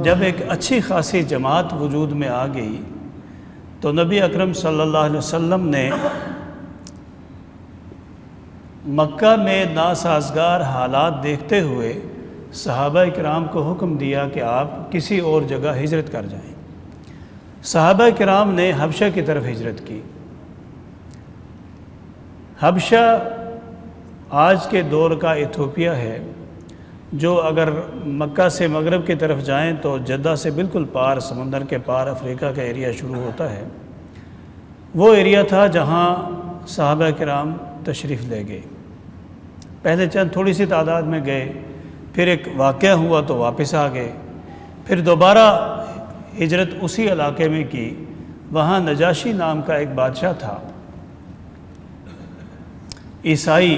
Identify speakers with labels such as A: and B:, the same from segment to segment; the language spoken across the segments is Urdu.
A: جب ایک اچھی خاصی جماعت وجود میں آ گئی تو نبی اکرم صلی اللہ علیہ وسلم نے مکہ میں ناسازگار حالات دیکھتے ہوئے صحابہ کرام کو حکم دیا کہ آپ کسی اور جگہ ہجرت کر جائیں۔ صحابہ کرام نے حبشہ کی طرف ہجرت کی۔ حبشہ آج کے دور کا ایتھوپیا ہے، جو اگر مکہ سے مغرب کی طرف جائیں تو جدہ سے بالکل پار، سمندر کے پار افریقہ کا ایریا شروع ہوتا ہے۔ وہ ایریا تھا جہاں صحابہ کرام تشریف لے گئے۔ پہلے چند تھوڑی سی تعداد میں گئے، پھر ایک واقعہ ہوا تو واپس آ گئے، پھر دوبارہ ہجرت اسی علاقے میں کی۔ وہاں نجاشی نام کا ایک بادشاہ تھا، عیسائی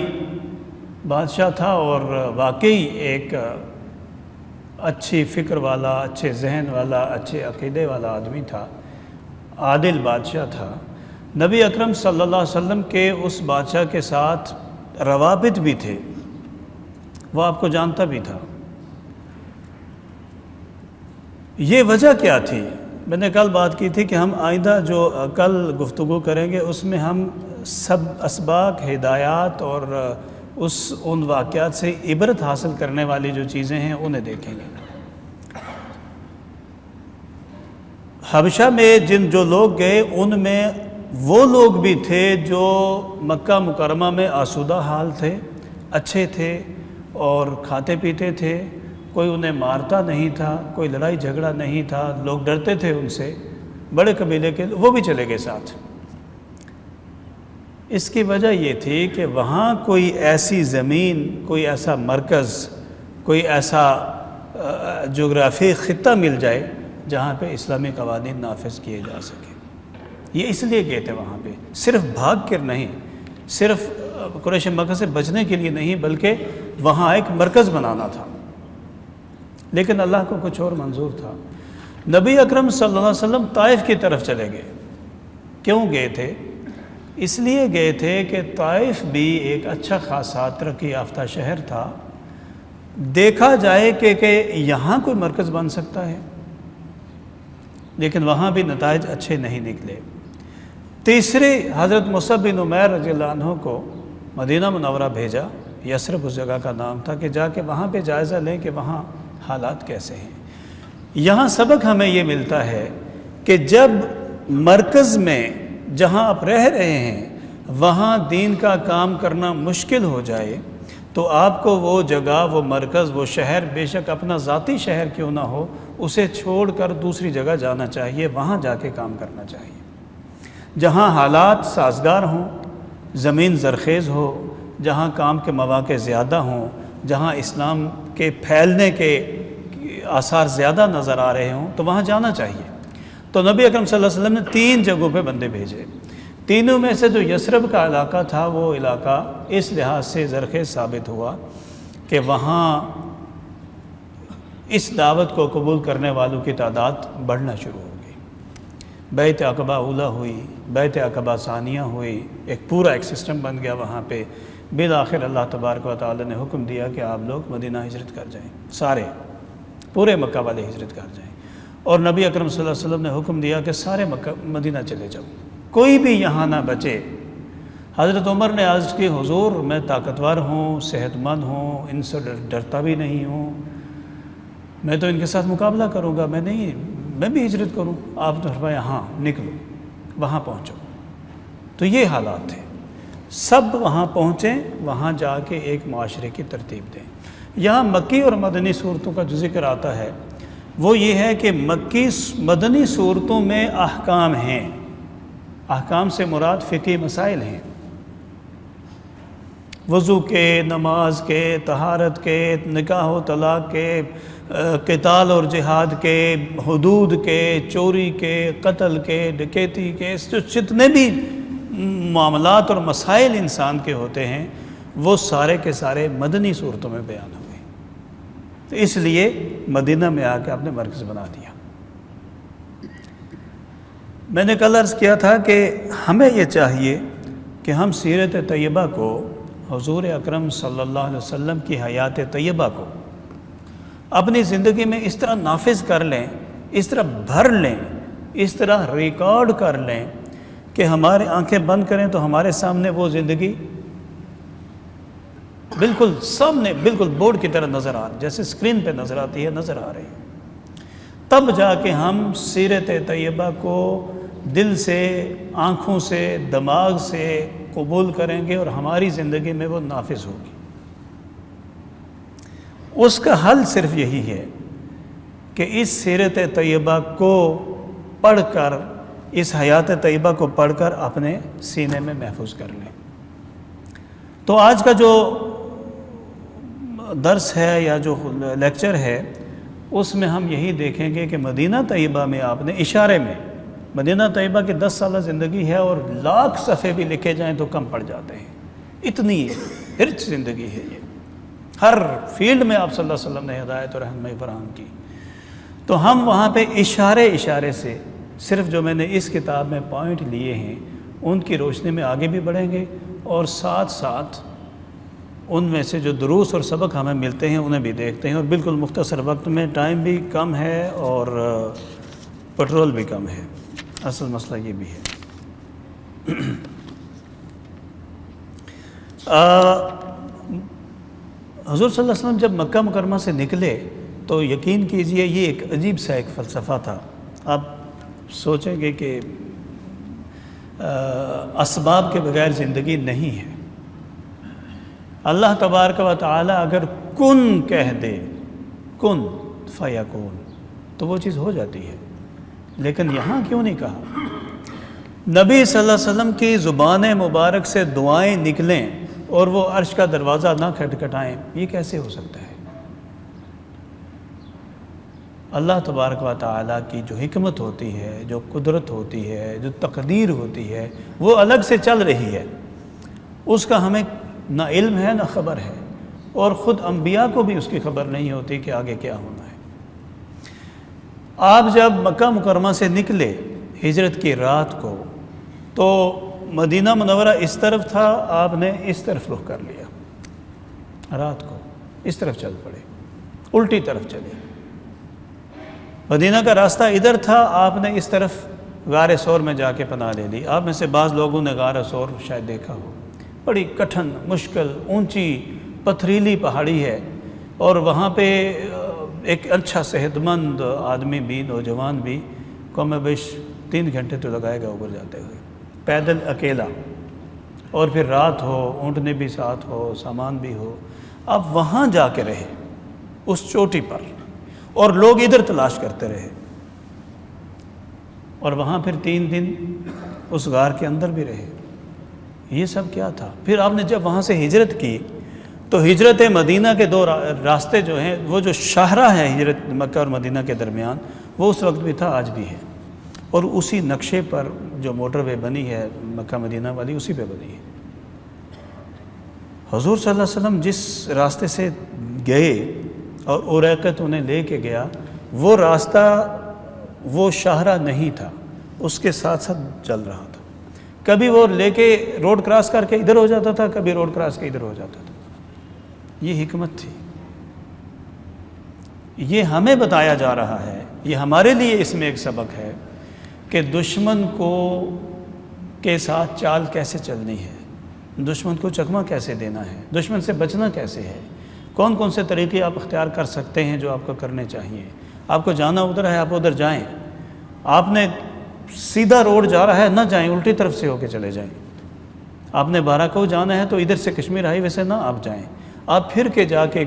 A: بادشاہ تھا، اور واقعی ایک اچھی فکر والا، اچھے ذہن والا، اچھے عقیدے والا آدمی تھا، عادل بادشاہ تھا۔ نبی اکرم صلی اللہ علیہ وسلم کے اس بادشاہ کے ساتھ روابط بھی تھے، وہ آپ کو جانتا بھی تھا۔ یہ وجہ کیا تھی؟ میں نے کل بات کی تھی کہ ہم آئندہ جو کل گفتگو کریں گے اس میں ہم سب اسباق، ہدایات اور ان واقعات سے عبرت حاصل کرنے والی جو چیزیں ہیں انہیں دیکھیں گے۔ حبشہ میں جو لوگ گئے ان میں وہ لوگ بھی تھے جو مکہ مکرمہ میں آسودہ حال تھے، اچھے تھے اور کھاتے پیتے تھے، کوئی انہیں مارتا نہیں تھا، کوئی لڑائی جھگڑا نہیں تھا، لوگ ڈرتے تھے ان سے، بڑے قبیلے کے وہ بھی چلے گئے ساتھ۔ اس کی وجہ یہ تھی کہ وہاں کوئی ایسی زمین، کوئی ایسا مرکز، کوئی ایسا جغرافی خطہ مل جائے جہاں پہ اسلامی قوانین نافذ کیے جا سکیں۔ یہ اس لیے گئے تھے وہاں پہ، صرف بھاگ کر نہیں، صرف قریش مکہ سے بچنے کے لیے نہیں، بلکہ وہاں ایک مرکز بنانا تھا۔ لیکن اللہ کو کچھ اور منظور تھا۔ نبی اکرم صلی اللہ علیہ وسلم طائف کی طرف چلے گئے۔ کیوں گئے تھے؟ اس لیے گئے تھے کہ طائف بھی ایک اچھا خاصا ترقی یافتہ شہر تھا، دیکھا جائے کہ یہاں کوئی مرکز بن سکتا ہے، لیکن وہاں بھی نتائج اچھے نہیں نکلے۔ تیسرے حضرت مصعب بن عمیر رضی اللہ عنہ کو مدینہ منورہ بھیجا، یثرب اس جگہ کا نام تھا، کہ جا کے وہاں پہ جائزہ لیں کہ وہاں حالات کیسے ہیں۔ یہاں سبق ہمیں یہ ملتا ہے کہ جب مرکز میں جہاں آپ رہ رہے ہیں وہاں دین کا کام کرنا مشکل ہو جائے تو آپ کو وہ جگہ، وہ مرکز، وہ شہر، بے شک اپنا ذاتی شہر کیوں نہ ہو، اسے چھوڑ کر دوسری جگہ جانا چاہیے، وہاں جا کے کام کرنا چاہیے جہاں حالات سازگار ہوں، زمین زرخیز ہو، جہاں کام کے مواقع زیادہ ہوں، جہاں اسلام کے پھیلنے کے آثار زیادہ نظر آ رہے ہوں تو وہاں جانا چاہیے۔ تو نبی اکرم صلی اللہ علیہ وسلم نے 3 جگہوں پہ بندے بھیجے۔ تینوں میں سے جو یثرب کا علاقہ تھا وہ علاقہ اس لحاظ سے زرخیز ثابت ہوا کہ وہاں اس دعوت کو قبول کرنے والوں کی تعداد بڑھنا شروع ہو گئی۔ بیعت عقبہ اولیٰ ہوئی، بیعت عقبہ ثانیہ ہوئی، ایک پورا ایک سسٹم بن گیا وہاں پہ۔ بالآخر اللہ تبارک و تعالی نے حکم دیا کہ آپ لوگ مدینہ ہجرت کر جائیں، سارے پورے مکہ والے ہجرت کر جائیں، اور نبی اکرم صلی اللہ علیہ وسلم نے حکم دیا کہ سارے مدینہ چلے جاؤ، کوئی بھی یہاں نہ بچے۔ حضرت عمر نے عرض کی، حضور میں طاقتور ہوں، صحت مند ہوں، ان سے ڈرتا بھی نہیں ہوں، میں تو ان کے ساتھ مقابلہ کروں گا، میں بھی ہجرت کروں۔ آپ نے فرمایا ہاں نکلو، وہاں پہنچو۔ تو یہ حالات تھے، سب وہاں پہنچیں، وہاں جا کے ایک معاشرے کی ترتیب دیں۔ یہاں مکی اور مدنی صورتوں کا جو ذکر آتا ہے وہ یہ ہے کہ مدنی صورتوں میں احکام ہیں، احکام سے مراد فقہی مسائل ہیں، وضو کے، نماز کے، طہارت کے، نکاح و طلاق کے، قتال اور جہاد کے، حدود کے، چوری کے، قتل کے، ڈکیتی کے، جتنے بھی معاملات اور مسائل انسان کے ہوتے ہیں وہ سارے کے سارے مدنی صورتوں میں بیان ہوئے۔ تو اس لیے مدینہ میں آ کے آپ نے مرکز بنا دیا۔ میں نے کل عرض کیا تھا کہ ہمیں یہ چاہیے کہ ہم سیرت طیبہ کو، حضور اکرم صلی اللہ علیہ وسلم کی حیات طیبہ کو اپنی زندگی میں اس طرح نافذ کر لیں، اس طرح بھر لیں، اس طرح ریکارڈ کر لیں کہ ہمارے آنکھیں بند کریں تو ہمارے سامنے وہ زندگی بالکل سامنے، بالکل بورڈ کی طرح نظر آ رہی، جیسے اسکرین پہ نظر آتی ہے، نظر آ رہی ہے۔ تب جا کے ہم سیرت طیبہ کو دل سے، آنکھوں سے، دماغ سے قبول کریں گے اور ہماری زندگی میں وہ نافذ ہوگی۔ اس کا حل صرف یہی ہے کہ اس سیرت طیبہ کو پڑھ کر، اس حیات طیبہ کو پڑھ کر اپنے سینے میں محفوظ کر لیں۔ تو آج کا جو درس ہے یا جو لیکچر ہے، اس میں ہم یہی دیکھیں گے کہ مدینہ طیبہ میں آپ نے اشارے میں، مدینہ طیبہ کی 10 سالہ زندگی ہے اور لاکھ صفحے بھی لکھے جائیں تو کم پڑ جاتے ہیں، اتنی رچ زندگی ہے یہ۔ ہر فیلڈ میں آپ صلی اللہ علیہ وسلم نے ہدایت اور رہنمائی فراہم کی۔ تو ہم وہاں پہ اشارے سے صرف جو میں نے اس کتاب میں پوائنٹ لیے ہیں ان کی روشنی میں آگے بھی بڑھیں گے، اور ساتھ ساتھ ان میں سے جو دروس اور سبق ہمیں ملتے ہیں انہیں بھی دیکھتے ہیں، اور بالکل مختصر وقت میں، ٹائم بھی کم ہے اور پٹرول بھی کم ہے، اصل مسئلہ یہ بھی ہے۔ حضور صلی اللہ علیہ وسلم جب مکہ مکرمہ سے نکلے تو یقین کیجئے یہ ایک عجیب سا ایک فلسفہ تھا۔ آپ سوچیں گے کہ اسباب کے بغیر زندگی نہیں ہے۔ اللہ تبارک و تعالی اگر کن کہہ دے، کن فیکون، تو وہ چیز ہو جاتی ہے۔ لیکن یہاں کیوں نہیں کہا؟ نبی صلی اللہ علیہ وسلم کی زبان مبارک سے دعائیں نکلیں اور وہ عرش کا دروازہ نہ کھٹکھٹائیں، یہ کیسے ہو سکتا ہے؟ اللہ تبارک و تعالیٰ کی جو حکمت ہوتی ہے، جو قدرت ہوتی ہے، جو تقدیر ہوتی ہے، وہ الگ سے چل رہی ہے، اس کا ہمیں نہ علم ہے نہ خبر ہے، اور خود انبیاء کو بھی اس کی خبر نہیں ہوتی کہ آگے کیا ہونا ہے۔ آپ جب مکہ مکرمہ سے نکلے ہجرت کی رات کو تو مدینہ منورہ اس طرف تھا، آپ نے اس طرف رخ کر لیا، رات کو اس طرف چل پڑے، الٹی طرف چلے۔ مدینہ کا راستہ ادھر تھا، آپ نے اس طرف غار ثور میں جا کے پناہ لے لی۔ آپ میں سے بعض لوگوں نے غار ثور شاید دیکھا ہو، بڑی کٹھن، مشکل، اونچی پتھریلی پہاڑی ہے، اور وہاں پہ ایک اچھا صحت مند آدمی بھی، نوجوان بھی، کم بیش 3 گھنٹے تو لگائے گا اوپر جاتے ہوئے، پیدل اکیلا، اور پھر رات ہو، اونٹنے بھی ساتھ ہو، سامان بھی ہو۔ اب وہاں جا کے رہے اس چوٹی پر، اور لوگ ادھر تلاش کرتے رہے، اور وہاں پھر 3 دن اس غار کے اندر بھی رہے۔ یہ سب کیا تھا؟ پھر آپ نے جب وہاں سے ہجرت کی تو ہجرت مدینہ کے 2 راستے جو ہیں، وہ جو شاہراہ ہے ہجرت مکہ اور مدینہ کے درمیان، وہ اس وقت بھی تھا، آج بھی ہے، اور اسی نقشے پر جو موٹر وے بنی ہے مکہ مدینہ والی، اسی پہ بنی ہے۔ حضور صلی اللہ علیہ وسلم جس راستے سے گئے اور اریقت انہیں لے کے گیا، وہ راستہ وہ شاہراہ نہیں تھا، اس کے ساتھ ساتھ چل رہا تھا۔ کبھی وہ لے کے روڈ کراس کر کے ادھر ہو جاتا تھا، کبھی روڈ کراس کے ادھر ہو جاتا تھا۔ یہ حکمت تھی، یہ ہمیں بتایا جا رہا ہے، یہ ہمارے لیے اس میں ایک سبق ہے کہ دشمن کو کے ساتھ چال کیسے چلنی ہے، دشمن کو چکمہ کیسے دینا ہے، دشمن سے بچنا کیسے ہے، کون کون سے طریقے آپ اختیار کر سکتے ہیں جو آپ کو کرنے چاہیے۔ آپ کو جانا ادھر ہے، آپ ادھر جائیں۔ آپ نے سیدھا روڈ جا رہا ہے، نہ جائیں، الٹی طرف سے ہو کے چلے جائیں۔ آپ نے باراکو جانا ہے تو ادھر سے کشمیر ہائی وے سے نہ آپ جائیں، آپ پھر کے جا کے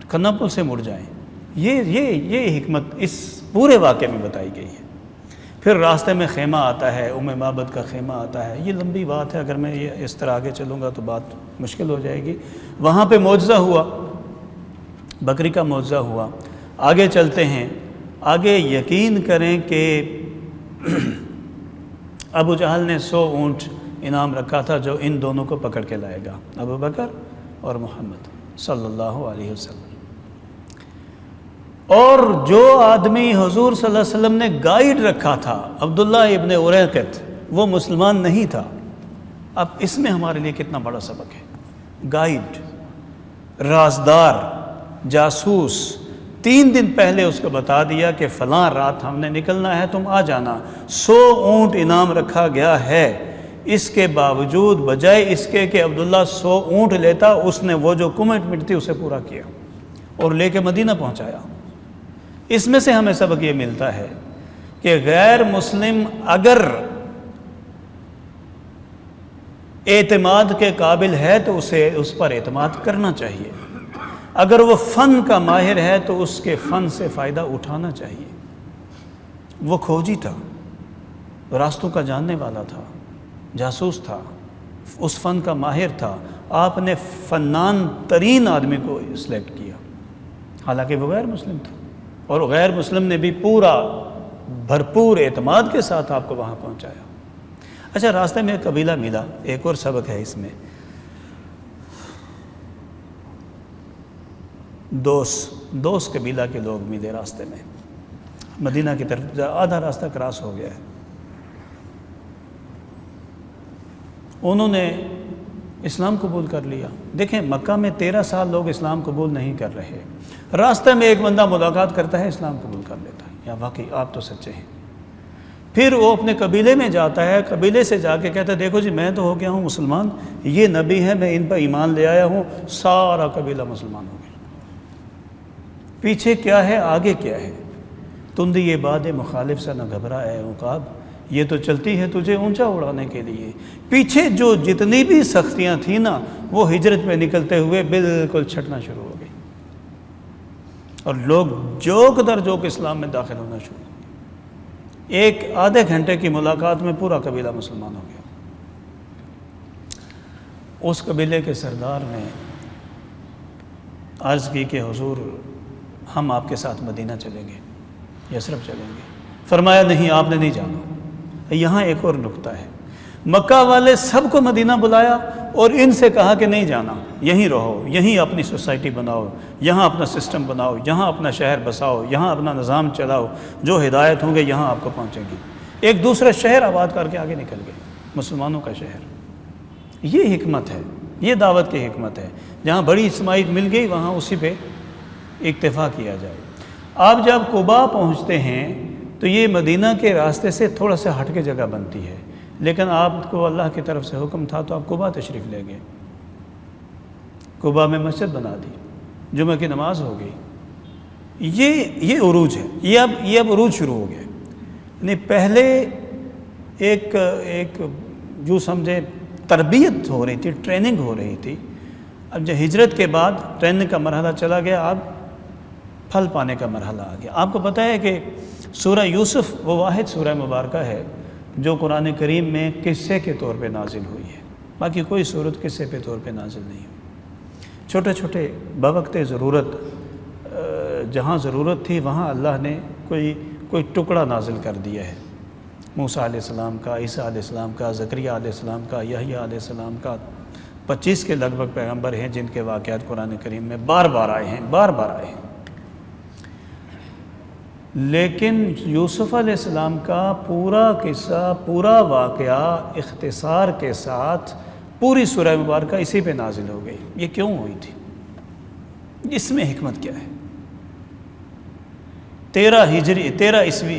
A: کھنا پل سے مڑ جائیں۔ یہ حکمت اس پورے واقعے میں بتائی گئی ہے۔ پھر راستے میں خیمہ آتا ہے، ام معبد کا خیمہ آتا ہے۔ یہ لمبی بات ہے، اگر میں یہ اس طرح آگے چلوں گا تو بات مشکل ہو جائے گی۔ وہاں پہ معجزہ ہوا، بکری کا معجزہ ہوا۔ آگے چلتے ہیں، آگے یقین کریں کہ ابو جہل نے 100 اونٹ انعام رکھا تھا جو ان دونوں کو پکڑ کے لائے گا، ابو بکر اور محمد صلی اللہ علیہ وسلم۔ اور جو آدمی حضور صلی اللہ علیہ وسلم نے گائیڈ رکھا تھا، عبداللہ ابن اریقت، وہ مسلمان نہیں تھا۔ اب اس میں ہمارے لیے کتنا بڑا سبق ہے۔ گائیڈ، رازدار، جاسوس 3 دن پہلے اس کو بتا دیا کہ فلاں رات ہم نے نکلنا ہے، تم آ جانا، 100 اونٹ انعام رکھا گیا ہے، اس کے باوجود بجائے اس کے کہ عبداللہ 100 اونٹ لیتا، اس نے وہ جو کمٹمنٹ تھی اسے پورا کیا اور لے کے مدینہ پہنچایا۔ اس میں سے ہمیں سبق یہ ملتا ہے کہ غیر مسلم اگر اعتماد کے قابل ہے تو اسے اس پر اعتماد کرنا چاہیے، اگر وہ فن کا ماہر ہے تو اس کے فن سے فائدہ اٹھانا چاہیے۔ وہ کھوجی تھا، راستوں کا جاننے والا تھا، جاسوس تھا، اس فن کا ماہر تھا، آپ نے فنان ترین آدمی کو سلیکٹ کیا، حالانکہ وہ غیر مسلم تھا، اور غیر مسلم نے بھی پورا بھرپور اعتماد کے ساتھ آپ کو وہاں پہنچایا۔ اچھا، راستے میں ایک قبیلہ ملا، ایک اور سبق ہے اس میں، دوس قبیلہ کے لوگ ملے راستے میں، مدینہ کی طرف آدھا راستہ کراس ہو گیا ہے۔ انہوں نے اسلام قبول کر لیا۔ دیکھیں، مکہ میں 13 سال لوگ اسلام قبول نہیں کر رہے، راستے میں ایک بندہ ملاقات کرتا ہے، اسلام قبول کر لیتا ہے، یا واقعی آپ تو سچے ہیں۔ پھر وہ اپنے قبیلے میں جاتا ہے، قبیلے سے جا کے کہتا ہے دیکھو جی میں تو ہو گیا ہوں مسلمان، یہ نبی ہے، میں ان پر ایمان لے آیا ہوں، سارا قبیلہ مسلمان ہو گیا۔ پیچھے کیا ہے، آگے کیا ہے؟ تندی یہ باد مخالف سے نہ گھبرا اے عقاب، یہ تو چلتی ہے تجھے اونچا اڑانے کے لیے۔ پیچھے جو جتنی بھی سختیاں تھیں نا، وہ ہجرت میں نکلتے ہوئے بالکل چھٹنا شروع ہو گئی، اور لوگ جوک در جوک اسلام میں داخل ہونا شروع ہو گئے۔ ایک آدھے گھنٹے کی ملاقات میں پورا قبیلہ مسلمان ہو گیا۔ اس قبیلے کے سردار نے عرض کی کہ حضور ہم آپ کے ساتھ مدینہ چلیں گے، یثرب چلیں گے۔ فرمایا نہیں، آپ نے نہیں جانا۔ یہاں ایک اور نکتہ ہے، مکہ والے سب کو مدینہ بلایا اور ان سے کہا کہ نہیں جانا، یہیں رہو، یہیں اپنی سوسائٹی بناؤ، یہاں اپنا سسٹم بناؤ، یہاں اپنا شہر بساؤ، یہاں اپنا نظام چلاؤ، جو ہدایت ہوں گے یہاں آپ کو پہنچیں گی۔ ایک دوسرا شہر آباد کر کے آگے نکل گئے، مسلمانوں کا شہر۔ یہ حکمت ہے، یہ دعوت کی حکمت ہے، جہاں بڑی اجتماعیت مل گئی وہاں اسی پہ اکتفا کیا جائے۔ آپ جب قباء پہنچتے ہیں تو یہ مدینہ کے راستے سے تھوڑا سا ہٹ کے جگہ بنتی ہے، لیکن آپ کو اللہ کی طرف سے حکم تھا تو آپ قباء تشریف لے گئے، قباء میں مسجد بنا دی، جمعہ کی نماز ہو گئی۔ یہ عروج ہے، یہ اب عروج شروع ہو گیا۔ یعنی پہلے ایک جو سمجھے تربیت ہو رہی تھی، ٹریننگ ہو رہی تھی، اب جب ہجرت کے بعد ٹریننگ کا مرحلہ چلا گیا، اب پھل پانے کا مرحلہ آ گیا۔ آپ کو پتہ ہے کہ سورہ یوسف وہ واحد سورہ مبارکہ ہے جو قرآن کریم میں قصے کے طور پہ نازل ہوئی ہے، باقی کوئی صورت قصے کے طور پہ نازل نہیں ہوئی۔ چھوٹے چھوٹے بوقت ضرورت، جہاں ضرورت تھی وہاں اللہ نے کوئی ٹکڑا نازل کر دیا ہے، موسیٰ علیہ السلام کا، عیسیٰ علیہ السلام کا، زکریہ علیہ السلام کا، یحییٰ علیہ السلام کا، 25 کے لگ بھگ پیغمبر ہیں جن کے واقعات قرآن کریم میں بار بار آئے ہیں۔ لیکن یوسف علیہ السلام کا پورا قصہ، پورا واقعہ اختصار کے ساتھ پوری سورہ مبارکہ اسی پہ نازل ہو گئی۔ یہ کیوں ہوئی تھی؟ اس میں حکمت کیا ہے؟ 13 عیسوی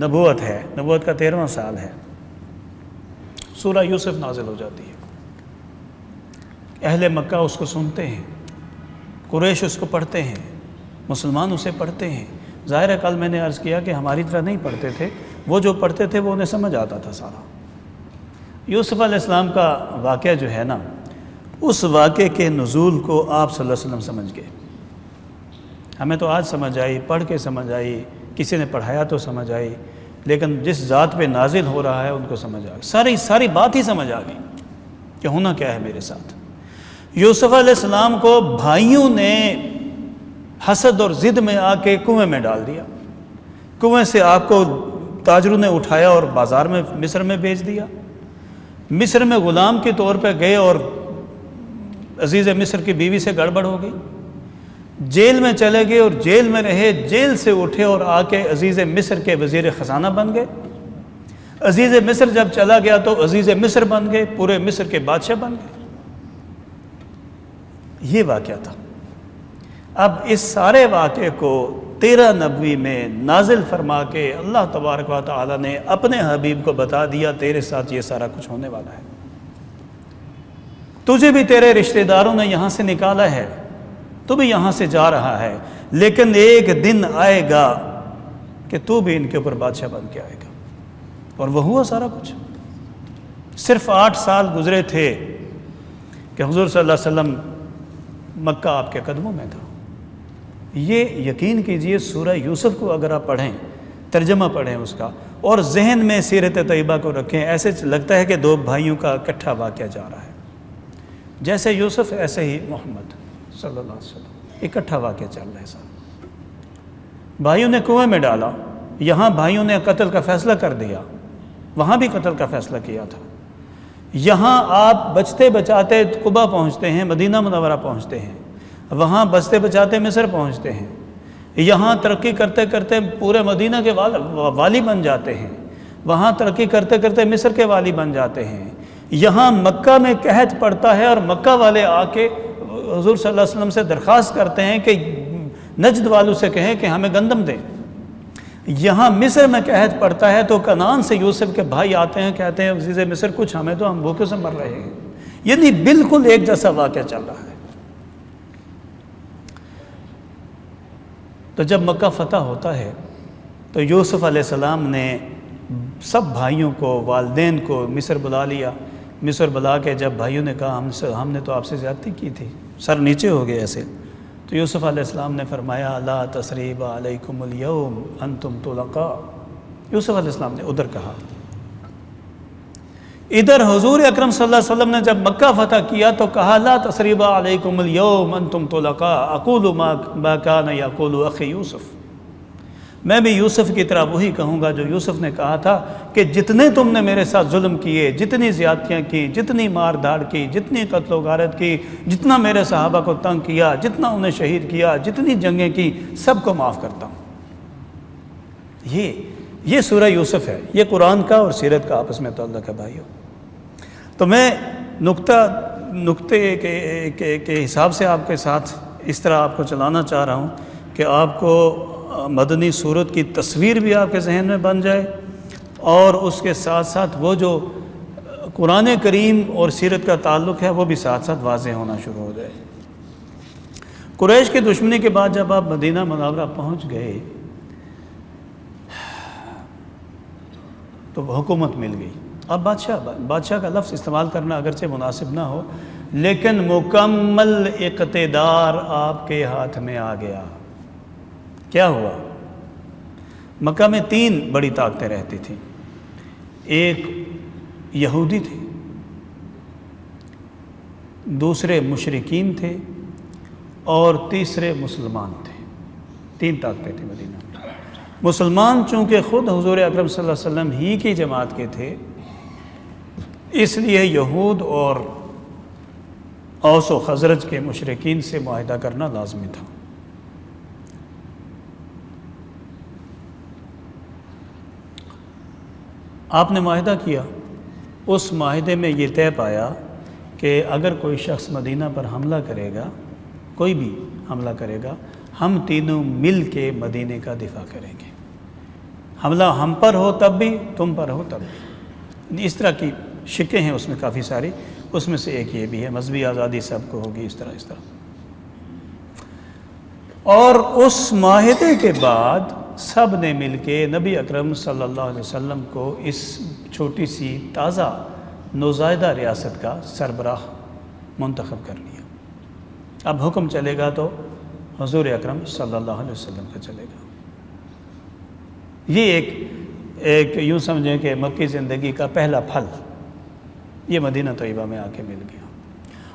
A: نبوت ہے، نبوت کا 13واں سال ہے، سورہ یوسف نازل ہو جاتی ہے۔ اہل مکہ اس کو سنتے ہیں، قریش اس کو پڑھتے ہیں، مسلمان اسے پڑھتے ہیں۔ ظاہر ہے کل میں نے عرض کیا کہ ہماری طرح نہیں پڑھتے تھے، وہ جو پڑھتے تھے وہ انہیں سمجھ آتا تھا سارا۔ یوسف علیہ السلام کا واقعہ جو ہے نا، اس واقعے کے نزول کو آپ صلی اللہ علیہ وسلم سمجھ گئے۔ ہمیں تو آج سمجھ آئی، پڑھ کے سمجھ آئی، کسی نے پڑھایا تو سمجھ آئی، لیکن جس ذات پہ نازل ہو رہا ہے ان کو سمجھ آ گئی، ساری بات ہی سمجھ آ گئی کہ ہونا کیا ہے میرے ساتھ۔ یوسف علیہ السلام کو بھائیوں نے حسد اور ضد میں آ کے کنویں میں ڈال دیا، کنویں سے آپ کو تاجروں نے اٹھایا اور بازار میں مصر میں بھیج دیا۔ مصر میں غلام کے طور پہ گئے اور عزیز مصر کی بیوی سے گڑبڑ ہو گئی، جیل میں چلے گئے اور جیل میں رہے، جیل سے اٹھے اور آ کے عزیز مصر کے وزیر خزانہ بن گئے۔ عزیز مصر جب چلا گیا تو عزیز مصر بن گئے، پورے مصر کے بادشاہ بن گئے۔ یہ واقعہ تھا۔ اب اس سارے واقعے کو 13 نبوی میں نازل فرما کے اللہ تبارک و تعالی نے اپنے حبیب کو بتا دیا تیرے ساتھ یہ سارا کچھ ہونے والا ہے، تجھے بھی تیرے رشتہ داروں نے یہاں سے نکالا ہے، تو بھی یہاں سے جا رہا ہے، لیکن ایک دن آئے گا کہ تو بھی ان کے اوپر بادشاہ بن کے آئے گا۔ اور وہ ہوا سارا کچھ۔ صرف 8 سال گزرے تھے کہ حضور صلی اللہ علیہ وسلم مکہ آپ کے قدموں میں تھا۔ یہ یقین کیجئے سورہ یوسف کو اگر آپ پڑھیں، ترجمہ پڑھیں اس کا، اور ذہن میں سیرت طیبہ کو رکھیں، ایسے لگتا ہے کہ 2 بھائیوں کا اکٹھا واقعہ جا رہا ہے۔ جیسے یوسف ایسے ہی محمد صلی اللہ علیہ وسلم، اکٹھا واقعہ چل رہا ہے سب۔ بھائیوں نے کنویں میں ڈالا، یہاں بھائیوں نے قتل کا فیصلہ کر دیا، وہاں بھی قتل کا فیصلہ کیا تھا۔ یہاں آپ بچتے بچاتے قبا پہنچتے ہیں، مدینہ منورہ پہنچتے ہیں، وہاں بچتے بچاتے مصر پہنچتے ہیں، یہاں ترقی کرتے کرتے پورے مدینہ کے والی بن جاتے ہیں، وہاں ترقی کرتے کرتے مصر کے والی بن جاتے ہیں، یہاں مکہ میں قحط پڑتا ہے اور مکہ والے آ کے حضور صلی اللہ علیہ وسلم سے درخواست کرتے ہیں کہ نجد والوں سے کہیں کہ ہمیں گندم دیں۔ یہاں مصر میں قحط پڑتا ہے تو کنعان سے یوسف کے بھائی آتے ہیں، کہتے ہیں عزیز مصر کچھ ہمیں تو، ہم بھوکے سے مر رہے ہیں۔ یعنی بالکل ایک جیسا واقعہ چل رہا ہے۔ تو جب مکہ فتح ہوتا ہے تو یوسف علیہ السلام نے سب بھائیوں کو، والدین کو مصر بلا لیا۔ مصر بلا کے جب بھائیوں نے کہا ہم نے تو آپ سے زیادتی کی تھی، سر نیچے ہو گئے ایسے، تو یوسف علیہ السلام نے فرمایا لا تثریب علیکم اليوم انتم طلقاء۔ یوسف علیہ السلام نے ادھر کہا۔ ادھر حضور اکرم صلی اللہ علیہ وسلم نے جب مکہ فتح کیا تو کہا لا تثریب علیکم اليوم انتم طلقاء اقول ما كان يقول اخی یوسف۔ میں بھی یوسف کی طرح وہی کہوں گا جو یوسف نے کہا تھا کہ جتنے تم نے میرے ساتھ ظلم کیے، جتنی زیادتیاں کی، جتنی مار دھاڑ کی، جتنی قتل و غارت کی، جتنا میرے صحابہ کو تنگ کیا، جتنا انہیں شہید کیا، جتنی جنگیں کی، سب کو معاف کرتا ہوں۔ یہ سورہ یوسف ہے، یہ قرآن کا اور سیرت کا آپس میں تعلق ہے بھائیو۔ تو میں نقطے کے حساب سے آپ کے ساتھ اس طرح آپ کو چلانا چاہ رہا ہوں کہ آپ کو مدنی صورت کی تصویر بھی آپ کے ذہن میں بن جائے، اور اس کے ساتھ ساتھ وہ جو قرآن کریم اور سیرت کا تعلق ہے وہ بھی ساتھ ساتھ واضح ہونا شروع ہو جائے۔ قریش کی دشمنی کے بعد جب آپ مدینہ منورہ پہنچ گئے تو حکومت مل گئی۔ اب بادشاہ کا لفظ استعمال کرنا اگرچہ مناسب نہ ہو، لیکن مکمل اقتدار آپ کے ہاتھ میں آ گیا۔ کیا ہوا؟ مکہ میں 3 بڑی طاقتیں رہتی تھیں۔ ایک یہودی تھے، دوسرے مشرکین تھے، اور تیسرے مسلمان تھے۔ 3 طاقتیں تھیں مدینہ میں۔ مسلمان چونکہ خود حضور اکرم صلی اللہ علیہ وسلم ہی کی جماعت کے تھے، اس لیے یہود اور اوس و خزرج کے مشرکین سے معاہدہ کرنا لازمی تھا۔ آپ نے معاہدہ کیا، اس معاہدے میں یہ طے پایا کہ اگر کوئی شخص مدینہ پر حملہ کرے گا، کوئی بھی حملہ کرے گا، ہم تینوں مل کے مدینے کا دفاع کریں گے۔ حملہ ہم پر ہو تب بھی، تم پر ہو تب بھی۔ اس طرح کی شکیں ہیں اس میں کافی ساری، اس میں سے ایک یہ بھی ہے مذہبی آزادی سب کو ہوگی، اس طرح۔ اور اس معاہدے کے بعد سب نے مل کے نبی اکرم صلی اللہ علیہ وسلم کو اس چھوٹی سی تازہ نوزائیدہ ریاست کا سربراہ منتخب کر لیا۔ اب حکم چلے گا تو حضور اکرم صلی اللہ علیہ وسلم کا چلے گا۔ یہ ایک یوں سمجھیں کہ مکی زندگی کا پہلا پھل یہ مدینہ طیبہ میں آ کے مل گیا۔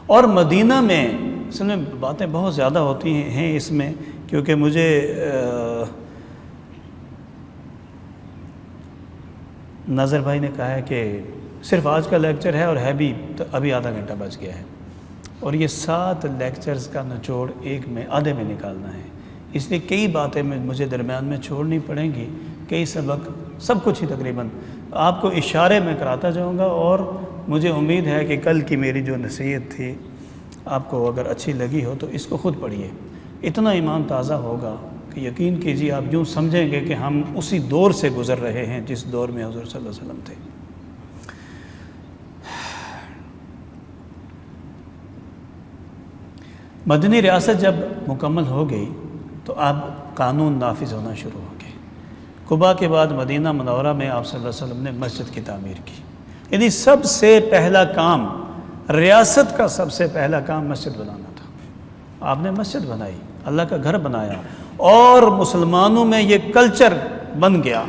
A: اور مدینہ میں اصل میں باتیں بہت زیادہ ہوتی ہیں اس میں، کیونکہ مجھے ناظر بھائی نے کہا ہے کہ صرف آج کا لیکچر ہے اور ہے بھی ابھی آدھا گھنٹہ بچ گیا ہے، اور یہ 7 لیکچرز کا نچوڑ ایک میں آدھے میں نکالنا ہے، اس لیے کئی باتیں مجھے درمیان میں چھوڑنی پڑیں گی، کئی سبق، سب کچھ ہی تقریباً آپ کو اشارے میں کراتا جاؤں گا۔ اور مجھے امید ہے کہ کل کی میری جو نصیحت تھی آپ کو اگر اچھی لگی ہو تو اس کو خود پڑھیے، اتنا ایمان تازہ ہوگا کہ یقین کیجیے آپ یوں سمجھیں گے کہ ہم اسی دور سے گزر رہے ہیں جس دور میں حضور صلی اللہ علیہ وسلم تھے۔ مدنی ریاست جب مکمل ہو گئی تو اب قانون نافذ ہونا شروع ہو گئے۔ قباء کے بعد مدینہ منورہ میں آپ صلی اللہ علیہ وسلم نے مسجد کی تعمیر کی، یعنی سب سے پہلا کام، ریاست کا سب سے پہلا کام مسجد بنانا تھا۔ آپ نے مسجد بنائی، اللہ کا گھر بنایا، اور مسلمانوں میں یہ کلچر بن گیا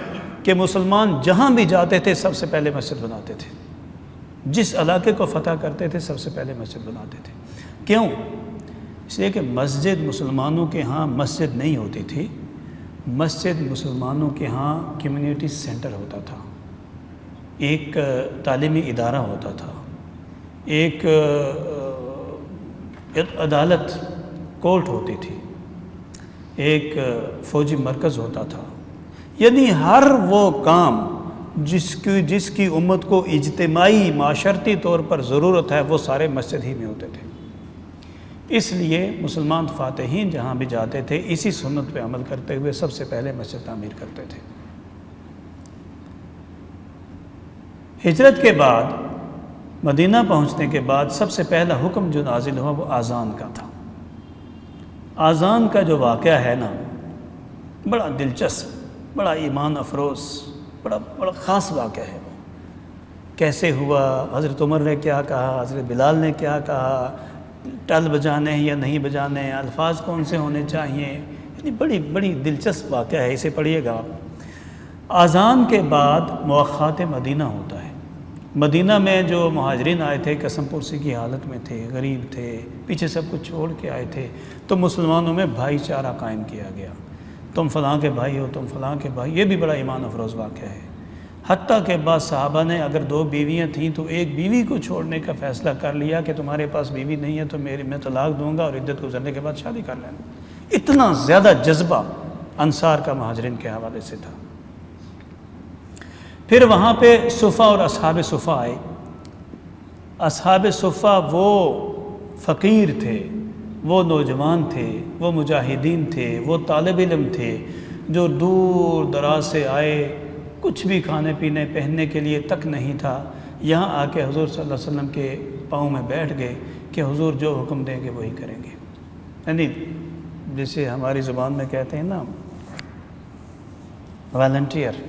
A: کہ مسلمان جہاں بھی جاتے تھے سب سے پہلے مسجد بناتے تھے، جس علاقے کو فتح کرتے تھے سب سے پہلے مسجد بناتے تھے۔ کیوں؟ اس لیے کہ مسجد مسلمانوں کے ہاں مسجد نہیں ہوتی تھی، مسجد مسلمانوں کے ہاں کمیونٹی سینٹر ہوتا تھا، ایک تعلیمی ادارہ ہوتا تھا، ایک عدالت کورٹ ہوتی تھی، ایک فوجی مرکز ہوتا تھا، یعنی ہر وہ کام جس کی امت کو اجتماعی معاشرتی طور پر ضرورت ہے وہ سارے مسجد ہی میں ہوتے تھے۔ اس لیے مسلمان فاتحین جہاں بھی جاتے تھے اسی سنت پہ عمل کرتے ہوئے سب سے پہلے مسجد تعمیر کرتے تھے۔ ہجرت کے بعد مدینہ پہنچنے کے بعد سب سے پہلا حکم جو نازل ہوا وہ اذان کا تھا۔ اذان کا جو واقعہ ہے نا، بڑا دلچسپ، بڑا ایمان افروز، بڑا خاص واقعہ ہے۔ وہ کیسے ہوا، حضرت عمر نے کیا کہا، حضرت بلال نے کیا کہا، ٹل بجانے ہیں یا نہیں بجانے ہیں، الفاظ کون سے ہونے چاہیے، یعنی بڑی دلچسپ واقعہ ہے، اسے پڑھیے گا آپ۔ اذان کے بعد مؤخات مدینہ ہوتا ہے۔ مدینہ میں جو مہاجرین آئے تھے قسم پرسی کی حالت میں تھے، غریب تھے، پیچھے سب کچھ چھوڑ کے آئے تھے، تو مسلمانوں میں بھائی چارہ قائم کیا گیا، تم فلاں کے بھائی ہو، تم فلاں کے بھائی۔ یہ بھی بڑا ایمان افروز واقعہ ہے۔ حتیٰ کہ بعض صحابہ نے اگر 2 بیویاں تھیں تو ایک بیوی کو چھوڑنے کا فیصلہ کر لیا کہ تمہارے پاس بیوی نہیں ہے تو میں طلاق دوں گا اور عدت گزرنے کے بعد شادی کر لینا۔ اتنا زیادہ جذبہ انصار کا مہاجرین کے حوالے سے تھا۔ پھر وہاں پہ صفہ اور اصحاب صفہ آئے۔ اصحاب صفہ وہ فقیر تھے، وہ نوجوان تھے، وہ مجاہدین تھے، وہ طالب علم تھے جو دور دراز سے آئے، کچھ بھی کھانے پینے پہننے کے لیے تک نہیں تھا، یہاں آ کے حضور صلی اللہ علیہ وسلم کے پاؤں میں بیٹھ گئے کہ حضور جو حکم دیں گے وہی کریں گے۔ یعنی جسے ہماری زبان میں کہتے ہیں نا والنٹیئر،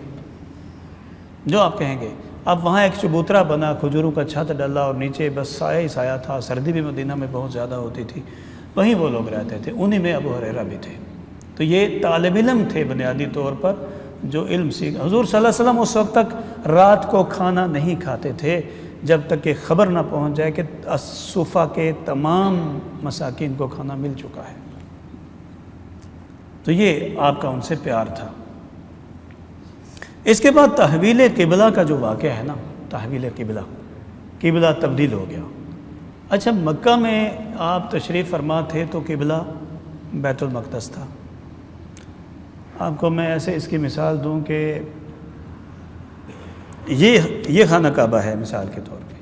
A: جو آپ کہیں گے۔ اب وہاں ایک چبوترا بنا، کھجوروں کا چھت ڈلا اور نیچے بس سایہ ہی سایہ تھا، سردی بھی مدینہ میں بہت زیادہ ہوتی تھی، وہیں وہ لوگ رہتے تھے، انہی میں ابو ہریرہ بھی تھے۔ تو یہ طالب علم تھے بنیادی طور پر جو علم سیکھ۔ حضور صلی اللہ علیہ وسلم اس وقت تک رات کو کھانا نہیں کھاتے تھے جب تک کہ خبر نہ پہنچ جائے کہ صفہ کے تمام مساکین کو کھانا مل چکا ہے۔ تو یہ آپ کا ان سے پیار تھا۔ اس کے بعد تحویل قبلہ کا جو واقعہ ہے نا، تحویل قبلہ تبدیل ہو گیا۔ اچھا، مکہ میں آپ تشریف فرما تھے تو قبلہ بیت المقدس تھا۔ آپ کو میں ایسے اس کی مثال دوں کہ یہ خانہ کعبہ ہے مثال کے طور پہ،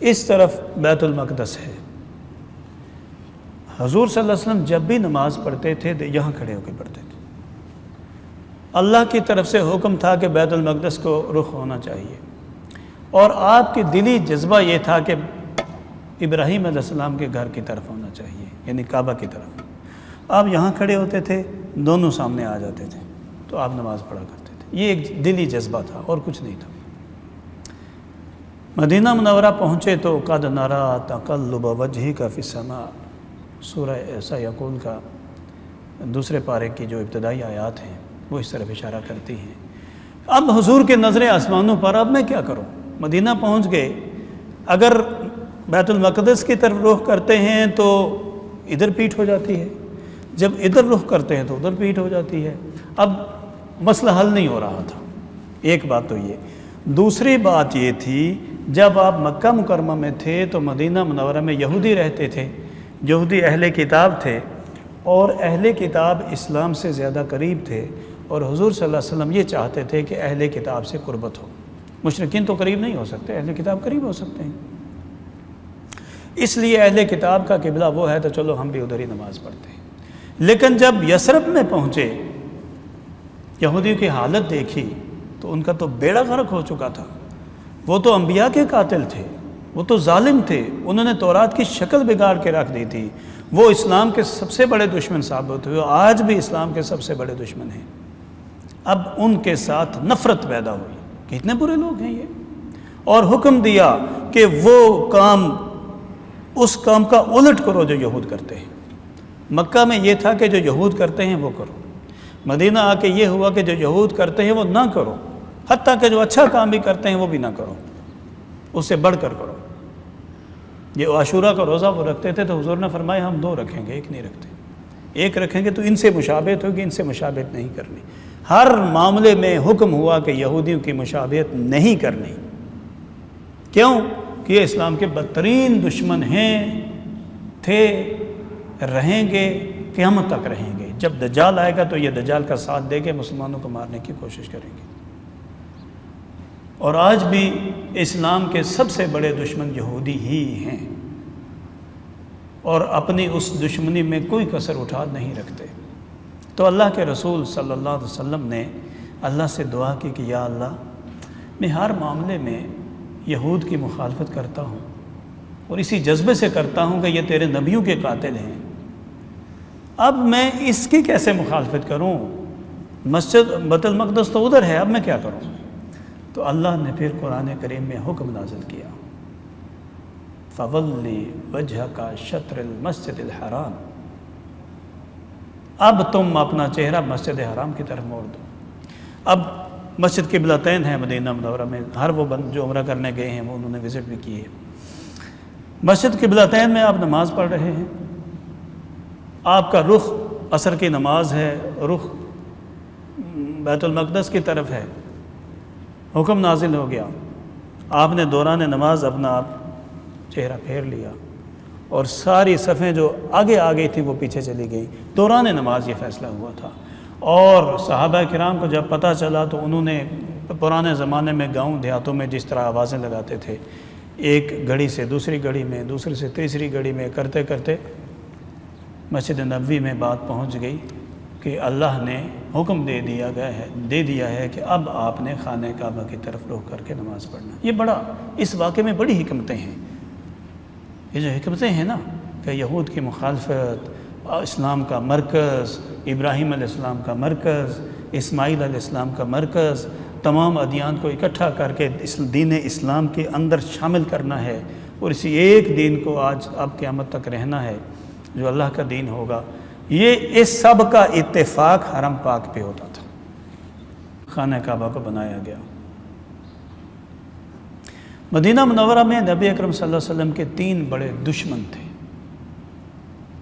A: اس طرف بیت المقدس ہے۔ حضور صلی اللہ علیہ وسلم جب بھی نماز پڑھتے تھے تو یہاں کھڑے ہو کے پڑھتے تھے۔ اللہ کی طرف سے حکم تھا کہ بیت المقدس کو رخ ہونا چاہیے، اور آپ کی دلی جذبہ یہ تھا کہ ابراہیم علیہ السلام کے گھر کی طرف ہونا چاہیے، یعنی کعبہ کی طرف۔ آپ یہاں کھڑے ہوتے تھے، دونوں سامنے آ جاتے تھے تو آپ نماز پڑھا کرتے تھے۔ یہ ایک دلی جذبہ تھا اور کچھ نہیں تھا۔ مدینہ منورہ پہنچے تو قد نرا تقلب وجہک فی السماء، سورہ سیقول کا دوسرے پارے کی جو ابتدائی آیات ہیں وہ اس طرف اشارہ کرتی ہیں۔ اب حضور کے نظریں آسمانوں پر، اب میں کیا کروں؟ مدینہ پہنچ گئے، اگر بیت المقدس کی طرف رخ کرتے ہیں تو ادھر پیٹھ ہو جاتی ہے، جب ادھر رخ کرتے ہیں تو ادھر پیٹھ ہو جاتی ہے۔ اب مسئلہ حل نہیں ہو رہا تھا۔ ایک بات تو یہ، دوسری بات یہ تھی جب آپ مکہ مکرمہ میں تھے تو مدینہ منورہ میں یہودی رہتے تھے، یہودی اہل کتاب تھے، اور اہل کتاب اسلام سے زیادہ قریب تھے، اور حضور صلی اللہ علیہ وسلم یہ چاہتے تھے کہ اہل کتاب سے قربت ہو۔ مشرکین تو قریب نہیں ہو سکتے، اہل کتاب قریب ہو سکتے ہیں۔ اس لیے اہل کتاب کا قبلہ وہ ہے تو چلو ہم بھی ادھر ہی نماز پڑھتے ہیں۔ لیکن جب یثرب میں پہنچے، یہودیوں کی حالت دیکھی تو ان کا تو بیڑا غرق ہو چکا تھا۔ وہ تو انبیاء کے قاتل تھے، وہ تو ظالم تھے، انہوں نے تورات کی شکل بگاڑ کے رکھ دی تھی، وہ اسلام کے سب سے بڑے دشمن ثابت ہوئے، آج بھی اسلام کے سب سے بڑے دشمن ہیں۔ اب ان کے ساتھ نفرت پیدا ہوئی کہ اتنے برے لوگ ہیں یہ، اور حکم دیا کہ وہ کام، اس کام کا الٹ کرو جو یہود کرتے ہیں۔ مکہ میں یہ تھا کہ جو یہود کرتے ہیں وہ کرو، مدینہ آ کے یہ ہوا کہ جو یہود کرتے ہیں وہ نہ کرو، حتیٰ کہ جو اچھا کام بھی کرتے ہیں وہ بھی نہ کرو، اس سے بڑھ کر کرو۔ یہ عاشورہ کا روزہ وہ رکھتے تھے تو حضور نے فرمایا ہم 2 رکھیں گے، 1 نہیں رکھتے، 1 رکھیں گے تو ان سے مشابہت ہوگی، ان سے مشابہت نہیں کرنی۔ ہر معاملے میں حکم ہوا کہ یہودیوں کی مشابہت نہیں کرنی۔ کیوں؟ کہ یہ اسلام کے بدترین دشمن ہیں، تھے، رہیں گے، قیامت تک رہیں گے۔ جب دجال آئے گا تو یہ دجال کا ساتھ دے کے مسلمانوں کو مارنے کی کوشش کریں گے۔ اور آج بھی اسلام کے سب سے بڑے دشمن یہودی ہی ہیں، اور اپنی اس دشمنی میں کوئی کسر اٹھا نہیں رکھتے۔ تو اللہ کے رسول صلی اللہ علیہ وسلم نے اللہ سے دعا کی کہ یا اللہ، میں ہر معاملے میں یہود کی مخالفت کرتا ہوں، اور اسی جذبے سے کرتا ہوں کہ یہ تیرے نبیوں کے قاتل ہیں، اب میں اس کی کیسے مخالفت کروں؟ مسجد بیت المقدس تو ادھر ہے، اب میں کیا کروں؟ تو اللہ نے پھر قرآن کریم میں حکم نازل کیا، فَوَلِّ وَجْهَكَ شَطْرَ الْمَسْجِدِ الْحَرَامِ، اب تم اپنا چہرہ مسجد حرام کی طرف موڑ دو۔ اب مسجد قبلتین ہے مدینہ منورہ میں، ہر وہ بند جو عمرہ کرنے گئے ہیں وہ انہوں نے وزٹ بھی کی ہے۔ مسجد قبلتین میں آپ نماز پڑھ رہے ہیں، آپ کا رخ عصر کی نماز ہے، رخ بیت المقدس کی طرف ہے، حکم نازل ہو گیا، آپ نے دوران نماز اپنا آپ چہرہ پھیر لیا، اور ساری صفیں جو آگے آگے تھیں وہ پیچھے چلی گئی۔ دوران نماز یہ فیصلہ ہوا تھا، اور صحابہ کرام کو جب پتہ چلا تو انہوں نے پرانے زمانے میں گاؤں دیہاتوں میں جس طرح آوازیں لگاتے تھے، ایک گھڑی سے دوسری گھڑی میں، دوسری سے تیسری گھڑی میں کرتے کرتے مسجد نبوی میں بات پہنچ گئی کہ اللہ نے حکم دے دیا ہے کہ اب آپ نے خانہ کعبہ کی طرف رخ کر کے نماز پڑھنا۔ یہ بڑا، اس واقعے میں بڑی حکمتیں ہیں۔ یہ جو حکمتیں ہیں نا کہ یہود کی مخالفت، اسلام کا مرکز، ابراہیم علیہ السلام کا مرکز، اسماعیل علیہ السلام کا مرکز، تمام ادیان کو اکٹھا کر کے دین اسلام کے اندر شامل کرنا ہے، اور اسی ایک دین کو آج اب قیامت تک رہنا ہے جو اللہ کا دین ہوگا۔ یہ اس سب کا اتفاق حرم پاک پہ ہوتا تھا، خانہ کعبہ کو بنایا گیا۔ مدینہ منورہ میں نبی اکرم صلی اللہ علیہ وسلم کے 3 بڑے دشمن تھے۔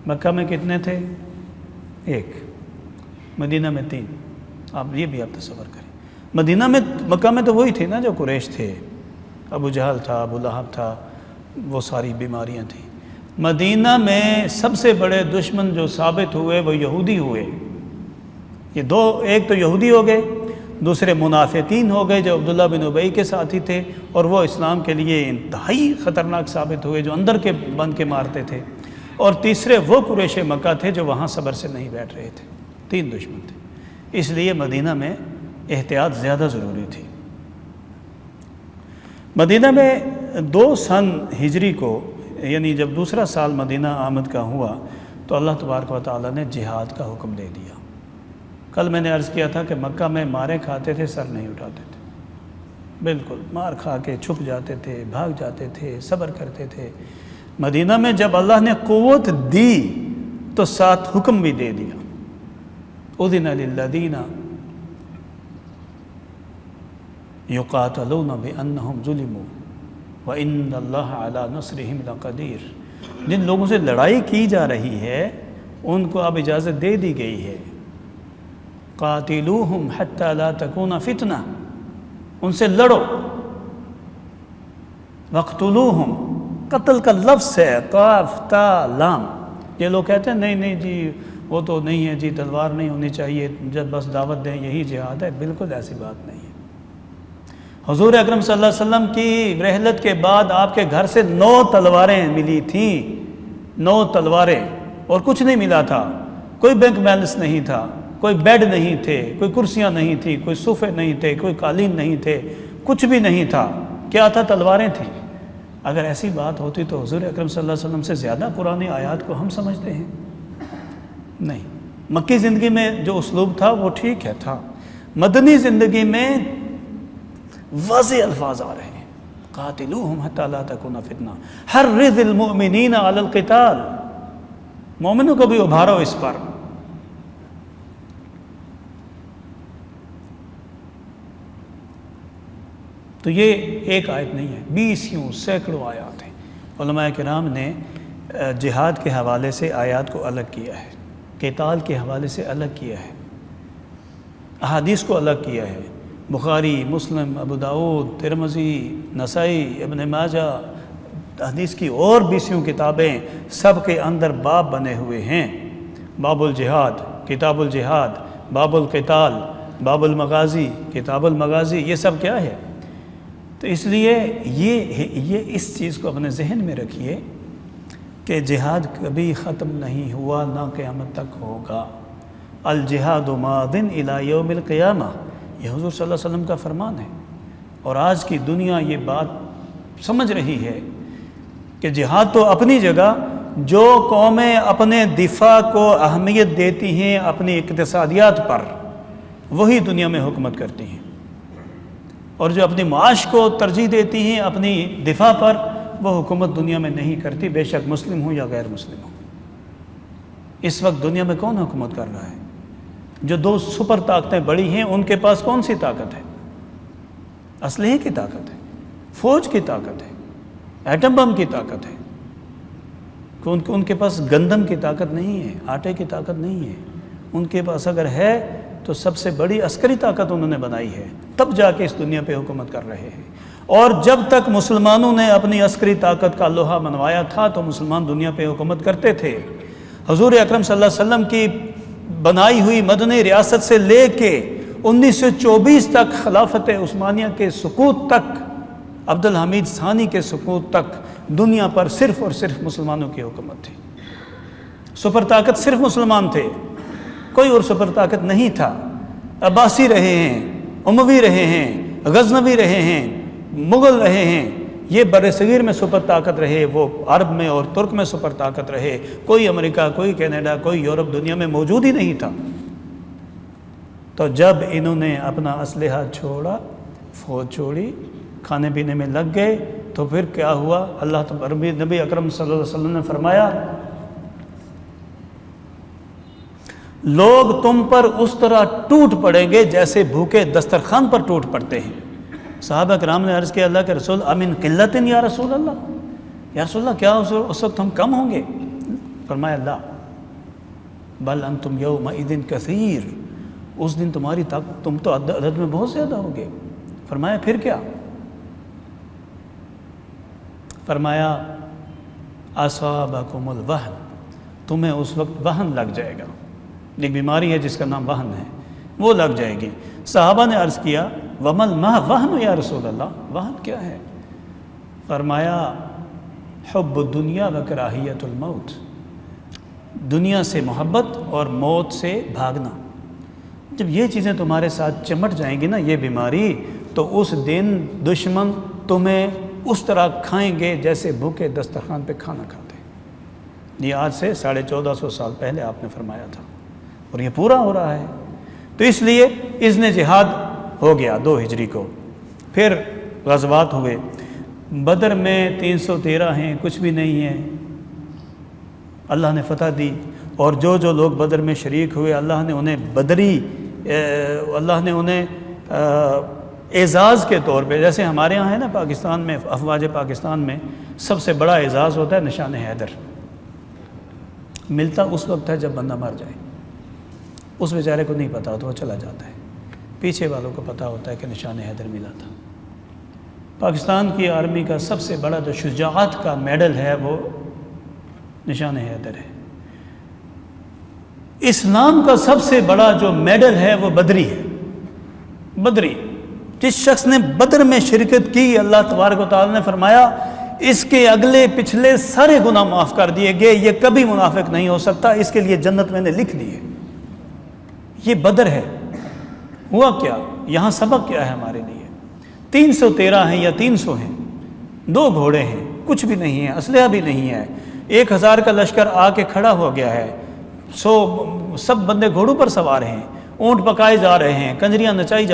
A: مکہ میں کتنے تھے؟ 1، مدینہ میں 3۔ آپ یہ بھی آپ تصور کریں، مکہ میں تو وہی تھے نا جو قریش تھے، ابو جہل تھا، ابو لہب تھا، وہ ساری بیماریاں تھیں۔ مدینہ میں سب سے بڑے دشمن جو ثابت ہوئے وہ یہودی ہوئے۔ یہ 2، ایک تو یہودی ہو گئے، دوسرے منافقین ہو گئے جو عبداللہ بن ابی کے ساتھی تھے، اور وہ اسلام کے لیے انتہائی خطرناک ثابت ہوئے جو اندر کے بند کے مارتے تھے، اور تیسرے وہ قریش مکہ تھے جو وہاں صبر سے نہیں بیٹھ رہے تھے۔ 3 دشمن تھے، اس لیے مدینہ میں احتیاط زیادہ ضروری تھی۔ مدینہ میں 2 سن ہجری کو، یعنی جب دوسرا سال مدینہ آمد کا ہوا تو اللہ تبارک و تعالیٰ نے جہاد کا حکم دے دیا۔ کل میں نے عرض کیا تھا کہ مکہ میں مارے کھاتے تھے، سر نہیں اٹھاتے تھے، بالکل مار کھا کے چھپ جاتے تھے، بھاگ جاتے تھے، صبر کرتے تھے۔ مدینہ میں جب اللہ نے قوت دی تو ساتھ حکم بھی دے دیا، اذن للذین یقاتلون بانہم ظلموا وَإِنَّ اللَّهَ عَلَى نَصْرِهِمْ لَقَدِيرٌ، جن لوگوں سے لڑائی کی جا رہی ہے ان کو اب اجازت دے دی گئی ہے، قَاتِلُوهُمْ حَتَّى لَا تَكُونَ فِتْنَةٌ، ان سے لڑو، وَاقْتُلُوهُمْ، قتل کا لفظ ہے، قاف تا لام۔ یہ لوگ کہتے ہیں نہیں جی وہ تو نہیں ہے جی، تلوار نہیں ہونی چاہیے، جب بس دعوت دیں یہی جہاد ہے، بالکل ایسی بات نہیں ہے۔ حضور اکرم صلی اللہ علیہ وسلم کی رحلت کے بعد آپ کے گھر سے 9 تلواریں ملی تھیں، 9 تلواریں، اور کچھ نہیں ملا تھا، کوئی بینک بیلنس نہیں تھا، کوئی بیڈ نہیں تھے، کوئی کرسیاں نہیں تھیں، کوئی صوفے نہیں تھے، کوئی قالین نہیں تھے، کچھ بھی نہیں تھا، کیا تھا؟ تلواریں تھیں۔ اگر ایسی بات ہوتی تو حضور اکرم صلی اللہ علیہ وسلم سے زیادہ پرانی آیات کو ہم سمجھتے ہیں؟ نہیں۔ مکی زندگی میں جو اسلوب تھا وہ ٹھیک ہے تھا، مدنی زندگی میں واضح الفاظ آ رہے ہیں، قاتلوہم حتی لا تکون فتنہ، حرض المؤمنین علی القتال، مومنوں کو بھی ابھارو اس پر۔ تو یہ ایک آیت نہیں ہے، 20 سینکڑوں آیات ہیں۔ علماء کرام نے جہاد کے حوالے سے آیات کو الگ کیا ہے، قتال کے حوالے سے الگ کیا ہے، احادیث کو الگ کیا ہے۔ بخاری، مسلم، ابو داؤد، ترمذی، نسائی، ابن ماجہ، حدیث کی اور 20 کتابیں، سب کے اندر باب بنے ہوئے ہیں۔ باب الجہاد، کتاب الجہاد، باب القتال، باب المغازی، کتاب المغازی، یہ سب کیا ہے؟ تو اس لیے یہ اس چیز کو اپنے ذہن میں رکھیے کہ جہاد کبھی ختم نہیں ہوا، نہ قیامت تک ہوگا۔ الجہاد ماض الی یوم القیامہ، یہ حضور صلی اللہ علیہ وسلم کا فرمان ہے، اور آج کی دنیا یہ بات سمجھ رہی ہے کہ جہاد تو اپنی جگہ، جو قومیں اپنے دفاع کو اہمیت دیتی ہیں اپنی اقتصادیات پر، وہی دنیا میں حکومت کرتی ہیں، اور جو اپنی معاش کو ترجیح دیتی ہیں اپنی دفاع پر، وہ حکومت دنیا میں نہیں کرتی، بے شک مسلم ہوں یا غیر مسلم ہوں۔ اس وقت دنیا میں کون حکومت کر رہا ہے؟ جو 2 سپر طاقتیں بڑی ہیں، ان کے پاس کون سی طاقت ہے؟ اسلحے کی طاقت ہے، فوج کی طاقت ہے، ایٹم بم کی طاقت ہے۔ ان کے پاس گندم کی طاقت نہیں ہے، آٹے کی طاقت نہیں ہے۔ ان کے پاس اگر ہے تو سب سے بڑی عسکری طاقت انہوں نے بنائی ہے، تب جا کے اس دنیا پہ حکومت کر رہے ہیں۔ اور جب تک مسلمانوں نے اپنی عسکری طاقت کا لوہا منوایا تھا تو مسلمان دنیا پہ حکومت کرتے تھے۔ حضور اکرم صلی اللہ علیہ وسلم کی بنائی ہوئی مدنی ریاست سے لے کے 1924 تک، خلافت عثمانیہ کے سقوط تک، عبدالحمید ثانی کے سقوط تک، دنیا پر صرف اور صرف مسلمانوں کی حکومت تھی۔ سپر طاقت صرف مسلمان تھے، کوئی اور سپر طاقت نہیں تھا۔ عباسی رہے ہیں، اموی رہے ہیں، غزنوی رہے ہیں، مغل رہے ہیں، یہ بر صغیر میں سپر طاقت رہے، وہ عرب میں اور ترک میں سپر طاقت رہے۔ کوئی امریکہ، کوئی کینیڈا، کوئی یورپ دنیا میں موجود ہی نہیں تھا۔ تو جب انہوں نے اپنا اسلحہ چھوڑا، فوج چھوڑی، کھانے پینے میں لگ گئے، تو پھر کیا ہوا؟ اللہ تبارک نبی اکرم صلی اللہ علیہ وسلم نے فرمایا، لوگ تم پر اس طرح ٹوٹ پڑیں گے جیسے بھوکے دسترخوان پر ٹوٹ پڑتے ہیں۔ صحابہ کرام نے عرض کیا، اللہ کے رسول، امن قلت یا رسول اللہ، یا رسول اللہ کیا اس وقت ہم کم ہوں گے؟ فرمایا لا بل انتم یومئذ کثیر، اس دن تمہاری طاقت، تم تو عدد میں بہت زیادہ ہوگے۔ فرمایا پھر کیا؟ فرمایا اصابکم الوہن، تمہیں اس وقت وہن لگ جائے گا، ایک بیماری ہے جس کا نام وہن ہے، وہ لگ جائے گی۔ صحابہ نے عرض کیا، ومل ما وہن یا رسول اللہ، وہن کیا ہے؟ فرمایا حب الدنیا و کراہیت الموت، دنیا سے محبت اور موت سے بھاگنا۔ جب یہ چیزیں تمہارے ساتھ چمٹ جائیں گی نا، یہ بیماری، تو اس دن دشمن تمہیں اس طرح کھائیں گے جیسے بھوکے دسترخوان پہ کھانا کھاتے ہیں۔ یہ آج سے 1450 سال پہلے آپ نے فرمایا تھا، اور یہ پورا ہو رہا ہے۔ تو اس لیے اذن جہاد ہو گیا 2 ہجری کو، پھر غزوات ہوئے۔ بدر میں 313 ہیں، کچھ بھی نہیں ہے، اللہ نے فتح دی، اور جو لوگ بدر میں شریک ہوئے، اللہ نے انہیں بدری، اللہ نے انہیں اعزاز کے طور پہ، جیسے ہمارے ہاں ہے نا پاکستان میں، افواج پاکستان میں سب سے بڑا اعزاز ہوتا ہے نشان حیدر، ملتا اس وقت ہے جب بندہ مر جائے، اس بیچارے کو نہیں پتا تو وہ چلا جاتا ہے، پیچھے والوں کو پتا ہوتا ہے کہ نشان حیدر ملا تھا۔ پاکستان کی آرمی کا سب سے بڑا جو شجاعت کا میڈل ہے وہ نشان حیدر ہے۔ اسلام کا سب سے بڑا جو میڈل ہے وہ بدری ہے، بدری، جس شخص نے بدر میں شرکت کی، اللہ تبارک و تعالیٰ نے فرمایا اس کے اگلے پچھلے سارے گناہ معاف کر دیے گئے، یہ کبھی منافق نہیں ہو سکتا، اس کے لیے جنت میں نے لکھ دی ہے۔ یہ بدر ہے۔ ہوا کیا؟ یہاں سبق کیا ہے ہمارے لیے؟ 313 ہیں یا 300 ہیں، 2 گھوڑے ہیں، کچھ بھی نہیں ہے، اسلحہ بھی نہیں ہے، 1000 کا لشکر آ کے کھڑا ہو گیا ہے، سب بندے گھوڑوں پر سوار ہیں، اونٹ پکائے جا رہے ہیں، کنجریاں نچائی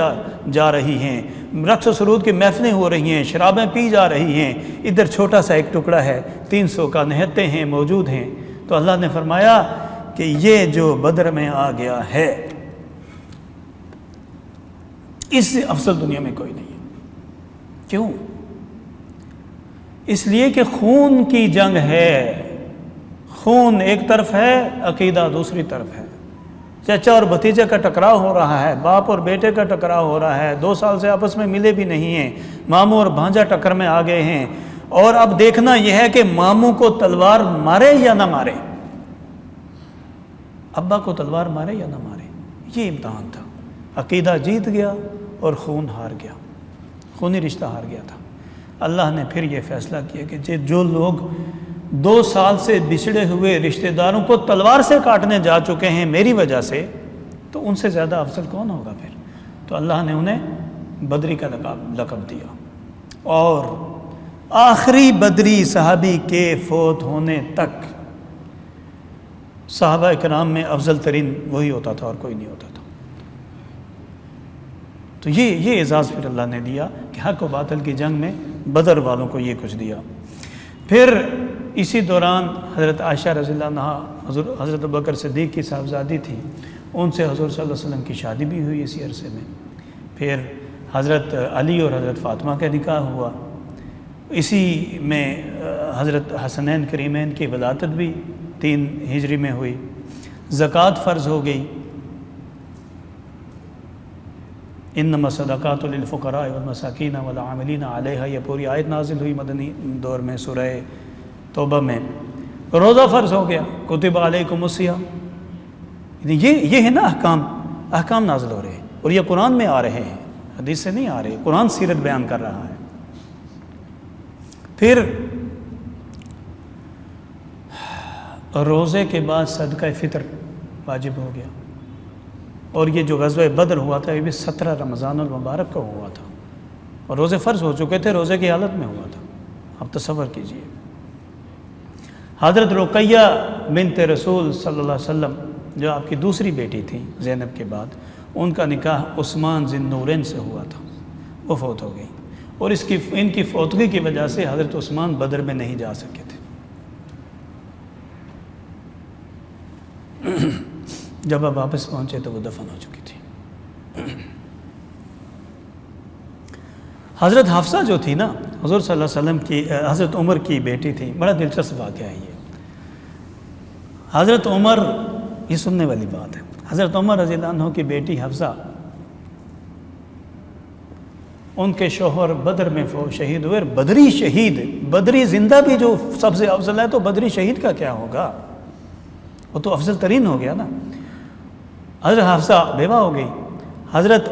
A: جا رہی ہیں، رقص و سرود کی محفلیں ہو رہی ہیں، شرابیں پی جا رہی ہیں، ادھر چھوٹا سا ایک ٹکڑا ہے 300 کا، نہتے ہیں، موجود ہیں۔ تو اللہ نے فرمایا کہ یہ جو بدر میں آ گیا ہے اس سے افضل دنیا میں کوئی نہیں ہے۔ کیوں؟ اس لیے کہ خون کی جنگ ہے، خون ایک طرف ہے، عقیدہ دوسری طرف ہے، چچا اور بھتیجے کا ٹکراؤ ہو رہا ہے، باپ اور بیٹے کا ٹکراؤ ہو رہا ہے، 2 سال سے آپس میں ملے بھی نہیں ہیں، ماموں اور بھانجا ٹکر میں آ گئے ہیں، اور اب دیکھنا یہ ہے کہ ماموں کو تلوار مارے یا نہ مارے، ابا کو تلوار مارے یا نہ مارے، یہ امتحان تھا۔ عقیدہ جیت گیا اور خون ہار گیا، خونی رشتہ ہار گیا تھا۔ اللہ نے پھر یہ فیصلہ کیا کہ جو لوگ 2 سال سے بچھڑے ہوئے رشتہ داروں کو تلوار سے کاٹنے جا چکے ہیں میری وجہ سے، تو ان سے زیادہ افضل کون ہوگا پھر؟ تو اللہ نے انہیں بدری کا لقب دیا، اور آخری بدری صحابی کے فوت ہونے تک صحابہ کرام میں افضل ترین وہی ہوتا تھا اور کوئی نہیں ہوتا تھا۔ تو یہ اعزاز پھر اللہ نے دیا کہ حق و باطل کی جنگ میں بدر والوں کو یہ کچھ دیا۔ پھر اسی دوران حضرت عائشہ رضی اللہ عنہا حضرت ابوبکر صدیق کی صاحبزادی تھی، ان سے حضور صلی اللہ علیہ وسلم کی شادی بھی ہوئی اسی عرصے میں۔ پھر حضرت علی اور حضرت فاطمہ کا نکاح ہوا، اسی میں حضرت حسنین کریمین کی ولادت بھی 3 ہجری میں ہوئی، زکوٰۃ فرض ہو گئی، انما الصدقات للفقراء والمساکین والعاملین علیہا، یہ پوری آیت نازل ہوئی مدنی دور میں سورہ توبہ میں۔ روزہ فرض ہو گیا، کتب علیکم الصیام، یہ ہے نا احکام نازل ہو رہے ہیں، اور یہ قرآن میں آ رہے ہیں، حدیث سے نہیں آ رہے، قرآن سیرت بیان کر رہا ہے۔ پھر روزے کے بعد صدقہ فطر واجب ہو گیا، اور یہ جو غزوہ بدر ہوا تھا یہ بھی 17 رمضان المبارک کا ہوا تھا، اور روزے فرض ہو چکے تھے، روزے کی حالت میں ہوا تھا۔ اب تصور کیجئے، حضرت رقیہ بنت رسول صلی اللہ علیہ وسلم جو آپ کی دوسری بیٹی تھی زینب کے بعد، ان کا نکاح عثمان ذی النورین سے ہوا تھا، وہ فوت ہو گئی، اور ان کی فوتگی کی وجہ سے حضرت عثمان بدر میں نہیں جا سکے تھے۔ جب آپ واپس پہنچے تو وہ دفن ہو چکی تھی۔ حضرت حفصہ جو تھی نا، حضور صلی اللہ علیہ وسلم کی حضرت عمر کی بیٹی تھی، بڑا دلچسپ واقعہ ہے یہ۔ حضرت عمر، یہ سننے والی بات ہے، حضرت عمر رضی اللہ عنہ کی بیٹی حفصہ، ان کے شوہر بدر میں شہید ہوئے، بدری شہید، بدری زندہ بھی جو سب سے افضل ہے، تو بدری شہید کا کیا ہوگا؟ وہ تو افضل ترین ہو گیا نا۔ حضرت حفصہ بیوہ ہو گئی۔ حضرت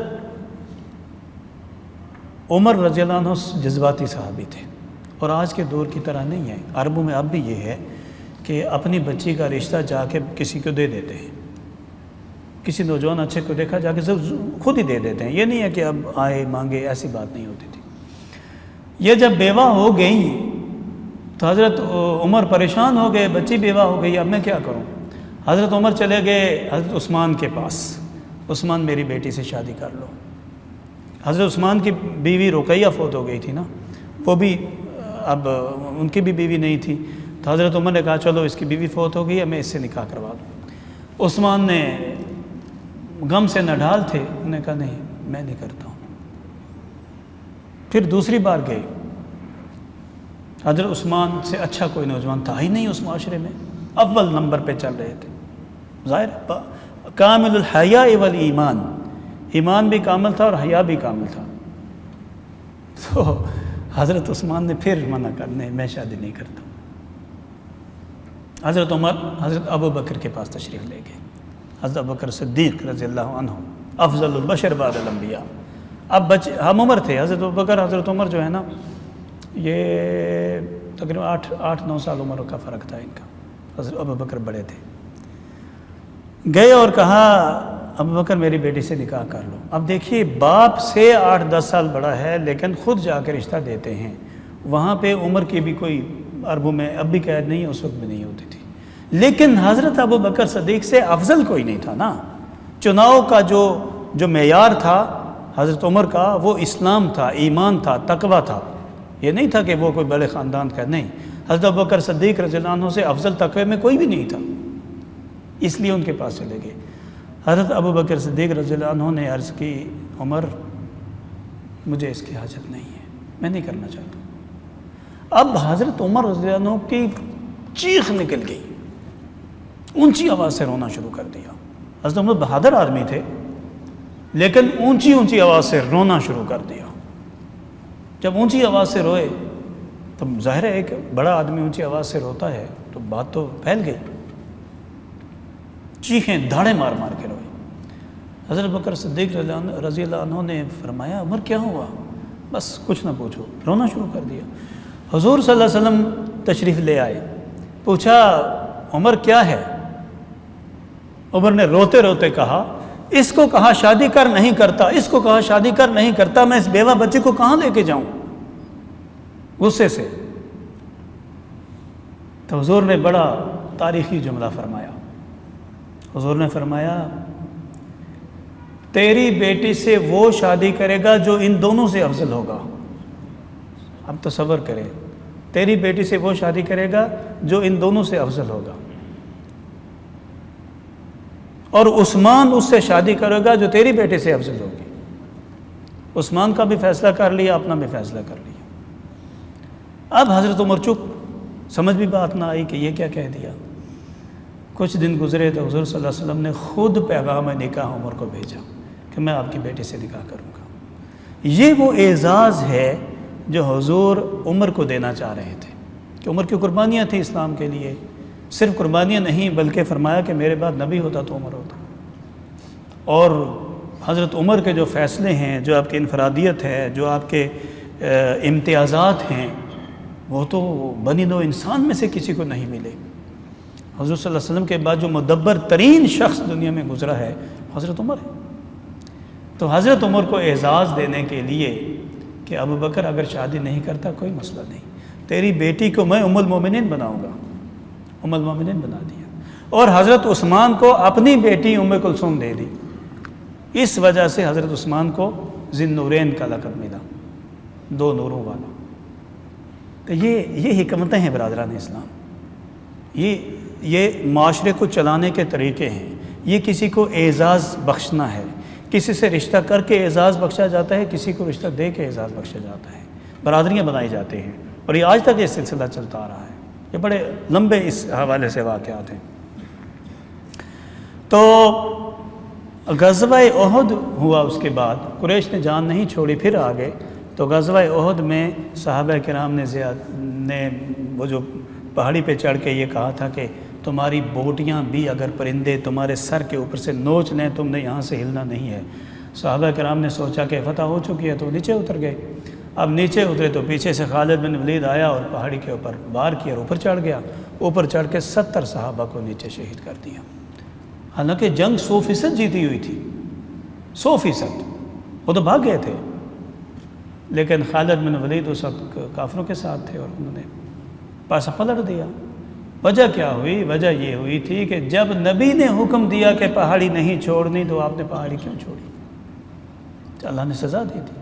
A: عمر رضی اللہ عنہ جذباتی صحابی تھے، اور آج کے دور کی طرح نہیں ہے، عربوں میں اب بھی یہ ہے کہ اپنی بچی کا رشتہ جا کے کسی کو دے دیتے ہیں، کسی نوجوان اچھے کو دیکھا جا کے خود ہی دے دیتے ہیں، یہ نہیں ہے کہ اب آئے مانگے، ایسی بات نہیں ہوتی تھی۔ یہ جب بیوہ ہو گئی تو حضرت عمر پریشان ہو گئے، بچی بیوہ ہو گئی، اب میں کیا کروں؟ حضرت عمر چلے گئے حضرت عثمان کے پاس، عثمان میری بیٹی سے شادی کر لو۔ حضرت عثمان کی بیوی رقیہ فوت ہو گئی تھی نا، وہ بھی اب ان کی بھی بیوی نہیں تھی، تو حضرت عمر نے کہا چلو اس کی بیوی فوت ہو گئی ہے، میں اس سے نکاح کروا دوں۔ عثمان نے غم سے نڈھال تھے، انہوں نے کہا نہیں میں نہیں کرتا ہوں۔ پھر دوسری بار گئے، حضرت عثمان سے اچھا کوئی نوجوان تھا ہی نہیں اس معاشرے میں، اول نمبر پہ چل رہے تھے، ظاہر کامل الحیاء والایمان، ایمان بھی کامل تھا اور حیا بھی کامل تھا۔ تو حضرت عثمان نے پھر منع کرنے، میں شادی نہیں کرتا۔ حضرت عمر حضرت ابوبکر کے پاس تشریف لے گئے، حضرت ابوبکر صدیق رضی اللہ عنہ افضل البشر بعد الانبیاء، اب ہم عمر تھے، حضرت ابوبکر حضرت عمر جو ہے نا، یہ تقریباً 8-9 سال عمر کا فرق تھا ان کا، حضرت ابوبکر بڑے تھے۔ گئے اور کہا ابوبکر میری بیٹی سے نکاح کر لو۔ اب دیکھیے باپ سے 8-10 سال بڑا ہے لیکن خود جا کے رشتہ دیتے ہیں، وہاں پہ عمر کی بھی کوئی عربوں میں اب بھی قید نہیں، اس وقت بھی نہیں ہوتی تھی، لیکن حضرت ابوبکر صدیق سے افضل کوئی نہیں تھا نا۔ چناؤ کا جو معیار تھا حضرت عمر کا، وہ اسلام تھا، ایمان تھا، تقوی تھا، یہ نہیں تھا کہ وہ کوئی بڑے خاندان کا، نہیں، حضرت ابوبکر صدیق رضی اللہ عنہ سے افضل تقوی میں کوئی بھی نہیں تھا، اس لیے ان کے پاس چلے گئے۔ حضرت ابوبکر صدیق رضی اللہ عنہ نے عرض کی عمر مجھے اس کی حاجت نہیں ہے، میں نہیں کرنا چاہتا۔ اب حضرت عمر رضی اللہ عنہ کی چیخ نکل گئی، اونچی آواز سے رونا شروع کر دیا۔ حضرت عمر بہادر آدمی تھے لیکن اونچی آواز سے رونا شروع کر دیا۔ جب اونچی آواز سے روئے تو ظاہر ہے ایک بڑا آدمی اونچی آواز سے روتا ہے تو بات تو پھیل گئی، چیخیں دھاڑے مار مار کے روئے۔ حضرت بکر صدیق رضی اللہ عنہ نے فرمایا عمر کیا ہوا؟ بس کچھ نہ پوچھو، رونا شروع کر دیا۔ حضور صلی اللہ علیہ وسلم تشریف لے آئے، پوچھا عمر کیا ہے؟ عمر نے روتے روتے کہا اس کو کہا شادی کر نہیں کرتا، اس کو کہا شادی کر نہیں کرتا، میں اس بیوہ بچے کو کہاں لے کے جاؤں؟ غصے سے۔ تو حضور نے بڑا تاریخی جملہ فرمایا، حضور نے فرمایا تیری بیٹی سے وہ شادی کرے گا جو ان دونوں سے افضل ہوگا۔ اب تصور کریں، تیری بیٹی سے وہ شادی کرے گا جو ان دونوں سے افضل ہوگا، اور عثمان اس سے شادی کرے گا جو تیری بیٹے سے افضل ہوگی۔ عثمان کا بھی فیصلہ کر لیا، اپنا بھی فیصلہ کر لیا۔ اب حضرت عمر چپ، سمجھ بھی بات نہ آئی کہ یہ کیا کہہ دیا۔ کچھ دن گزرے تو حضور صلی اللہ علیہ وسلم نے خود پیغام نکاح عمر کو بھیجا کہ میں آپ کی بیٹی سے نکاح کروں گا۔ یہ وہ اعزاز ہے جو حضور عمر کو دینا چاہ رہے تھے کہ عمر کی قربانیاں تھیں اسلام کے لیے، صرف قربانیاں نہیں بلکہ فرمایا کہ میرے بعد نبی ہوتا تو عمر ہوتا۔ اور حضرت عمر کے جو فیصلے ہیں، جو آپ کی انفرادیت ہے، جو آپ کے امتیازات ہیں، وہ تو بنی نوع انسان میں سے کسی کو نہیں ملے۔ حضور صلی اللہ علیہ وسلم کے بعد جو مدبر ترین شخص دنیا میں گزرا ہے حضرت عمر ہے۔ تو حضرت عمر کو اعزاز دینے کے لیے کہ ابوبکر اگر شادی نہیں کرتا کوئی مسئلہ نہیں، تیری بیٹی کو میں ام المومنین بناؤں گا، ام المومنین بنا دیا۔ اور حضرت عثمان کو اپنی بیٹی ام کلثوم دے دی، اس وجہ سے حضرت عثمان کو ذی النورین کا لقب ملا، دو نوروں والا۔ تو یہ حکمتیں ہیں برادران اسلام، یہ معاشرے کو چلانے کے طریقے ہیں۔ یہ کسی کو اعزاز بخشنا ہے، کسی سے رشتہ کر کے اعزاز بخشا جاتا ہے، کسی کو رشتہ دے کے اعزاز بخشا جاتا ہے، برادریاں بنائی جاتی ہیں، اور یہ آج تک یہ سلسلہ چلتا آ رہا ہے۔ یہ بڑے لمبے اس حوالے سے واقعات ہیں۔ تو غزوہ احد ہوا، اس کے بعد قریش نے جان نہیں چھوڑی، پھر آگے تو غزوہ احد میں صحابہ کرام نے وہ جو پہاڑی پہ چڑھ کے یہ کہا تھا کہ تمہاری بوٹیاں بھی اگر پرندے تمہارے سر کے اوپر سے نوچ لیں تم نے یہاں سے ہلنا نہیں ہے۔ صحابہ کرام نے سوچا کہ فتح ہو چکی ہے تو نیچے اتر گئے۔ اب نیچے اترے تو پیچھے سے خالد بن ولید آیا اور پہاڑی کے اوپر وار کیا اور اوپر چڑھ گیا، اوپر چڑھ کے 70 صحابہ کو نیچے شہید کر دیا۔ حالانکہ جنگ 100% جیتی ہوئی تھی، 100%، وہ تو بھاگ گئے تھے، لیکن خالد بن ولید اس وقت کافروں کے ساتھ تھے اور انہوں نے پاسا پلٹ دیا۔ وجہ کیا ہوئی؟ وجہ یہ ہوئی تھی کہ جب نبی نے حکم دیا کہ پہاڑی نہیں چھوڑنی تو آپ نے پہاڑی کیوں چھوڑی؟ تو اللہ نے سزا دی تھی،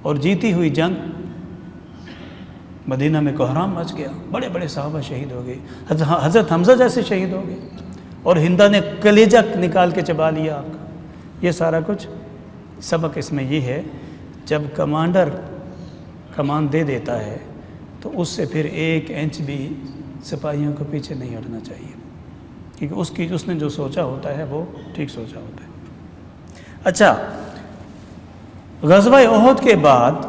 A: اور جیتی ہوئی جنگ مدینہ میں کوہرام مچ گیا، بڑے بڑے صحابہ شہید ہو گئے، حضرت حمزہ جیسے شہید ہو گئے، اور ہندا نے کلیجہ نکال کے چبا لیا آپ کا۔ یہ سارا کچھ سبق اس میں یہ ہے، جب کمانڈر کمان دے دیتا ہے تو اس سے پھر 1 انچ بھی سپاہیوں کو پیچھے نہیں ہٹنا چاہیے، کیونکہ اس نے جو سوچا ہوتا ہے وہ ٹھیک سوچا ہوتا ہے۔ اچھا، غزوہ احد کے بعد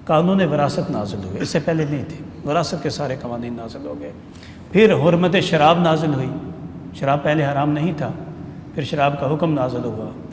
A: قانون وراثت نازل ہوئے، اس سے پہلے نہیں تھی، وراثت کے سارے قوانین نازل ہو گئے۔ پھر حرمت شراب نازل ہوئی، شراب پہلے حرام نہیں تھا، پھر شراب کا حکم نازل ہوا۔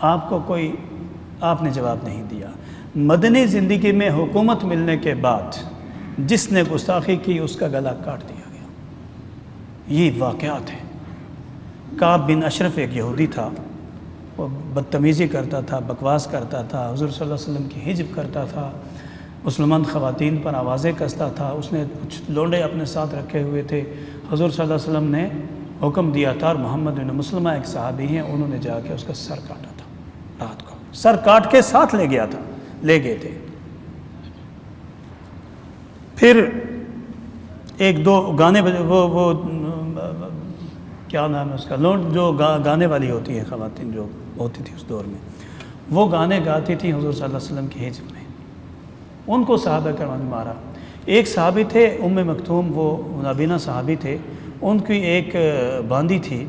A: آپ نے جواب نہیں دیا۔ مدنی زندگی میں حکومت ملنے کے بعد جس نے گستاخی کی اس کا گلا کاٹ دیا گیا۔ یہ واقعات ہیں۔ کعب بن اشرف ایک یہودی تھا، وہ بدتمیزی کرتا تھا، بکواس کرتا تھا، حضور صلی اللہ علیہ وسلم کی حجب کرتا تھا، مسلمان خواتین پر آوازیں کستا تھا، اس نے کچھ لونڈے اپنے ساتھ رکھے ہوئے تھے۔ حضور صلی اللہ علیہ وسلم نے حکم دیا تھا، اور محمد بن مسلمہ ایک صحابی ہیں، انہوں نے جا کے اس کا سر کاٹا تھا، رات کو سر کاٹ کے ساتھ لے گئے تھے۔ پھر ایک دو گانے وہ کیا نام ہے اس کا، لونڈ جو گانے والی ہوتی ہے، خواتین جو ہوتی تھی اس دور میں، وہ گانے گاتی تھیں حضور صلی اللہ علیہ وسلم کی حجب میں، ان کو صحابہ کرام نے مارا۔ ایک صحابی تھے ام مکتوم، وہ نابینا صحابی تھے، ان کی ایک باندی تھی،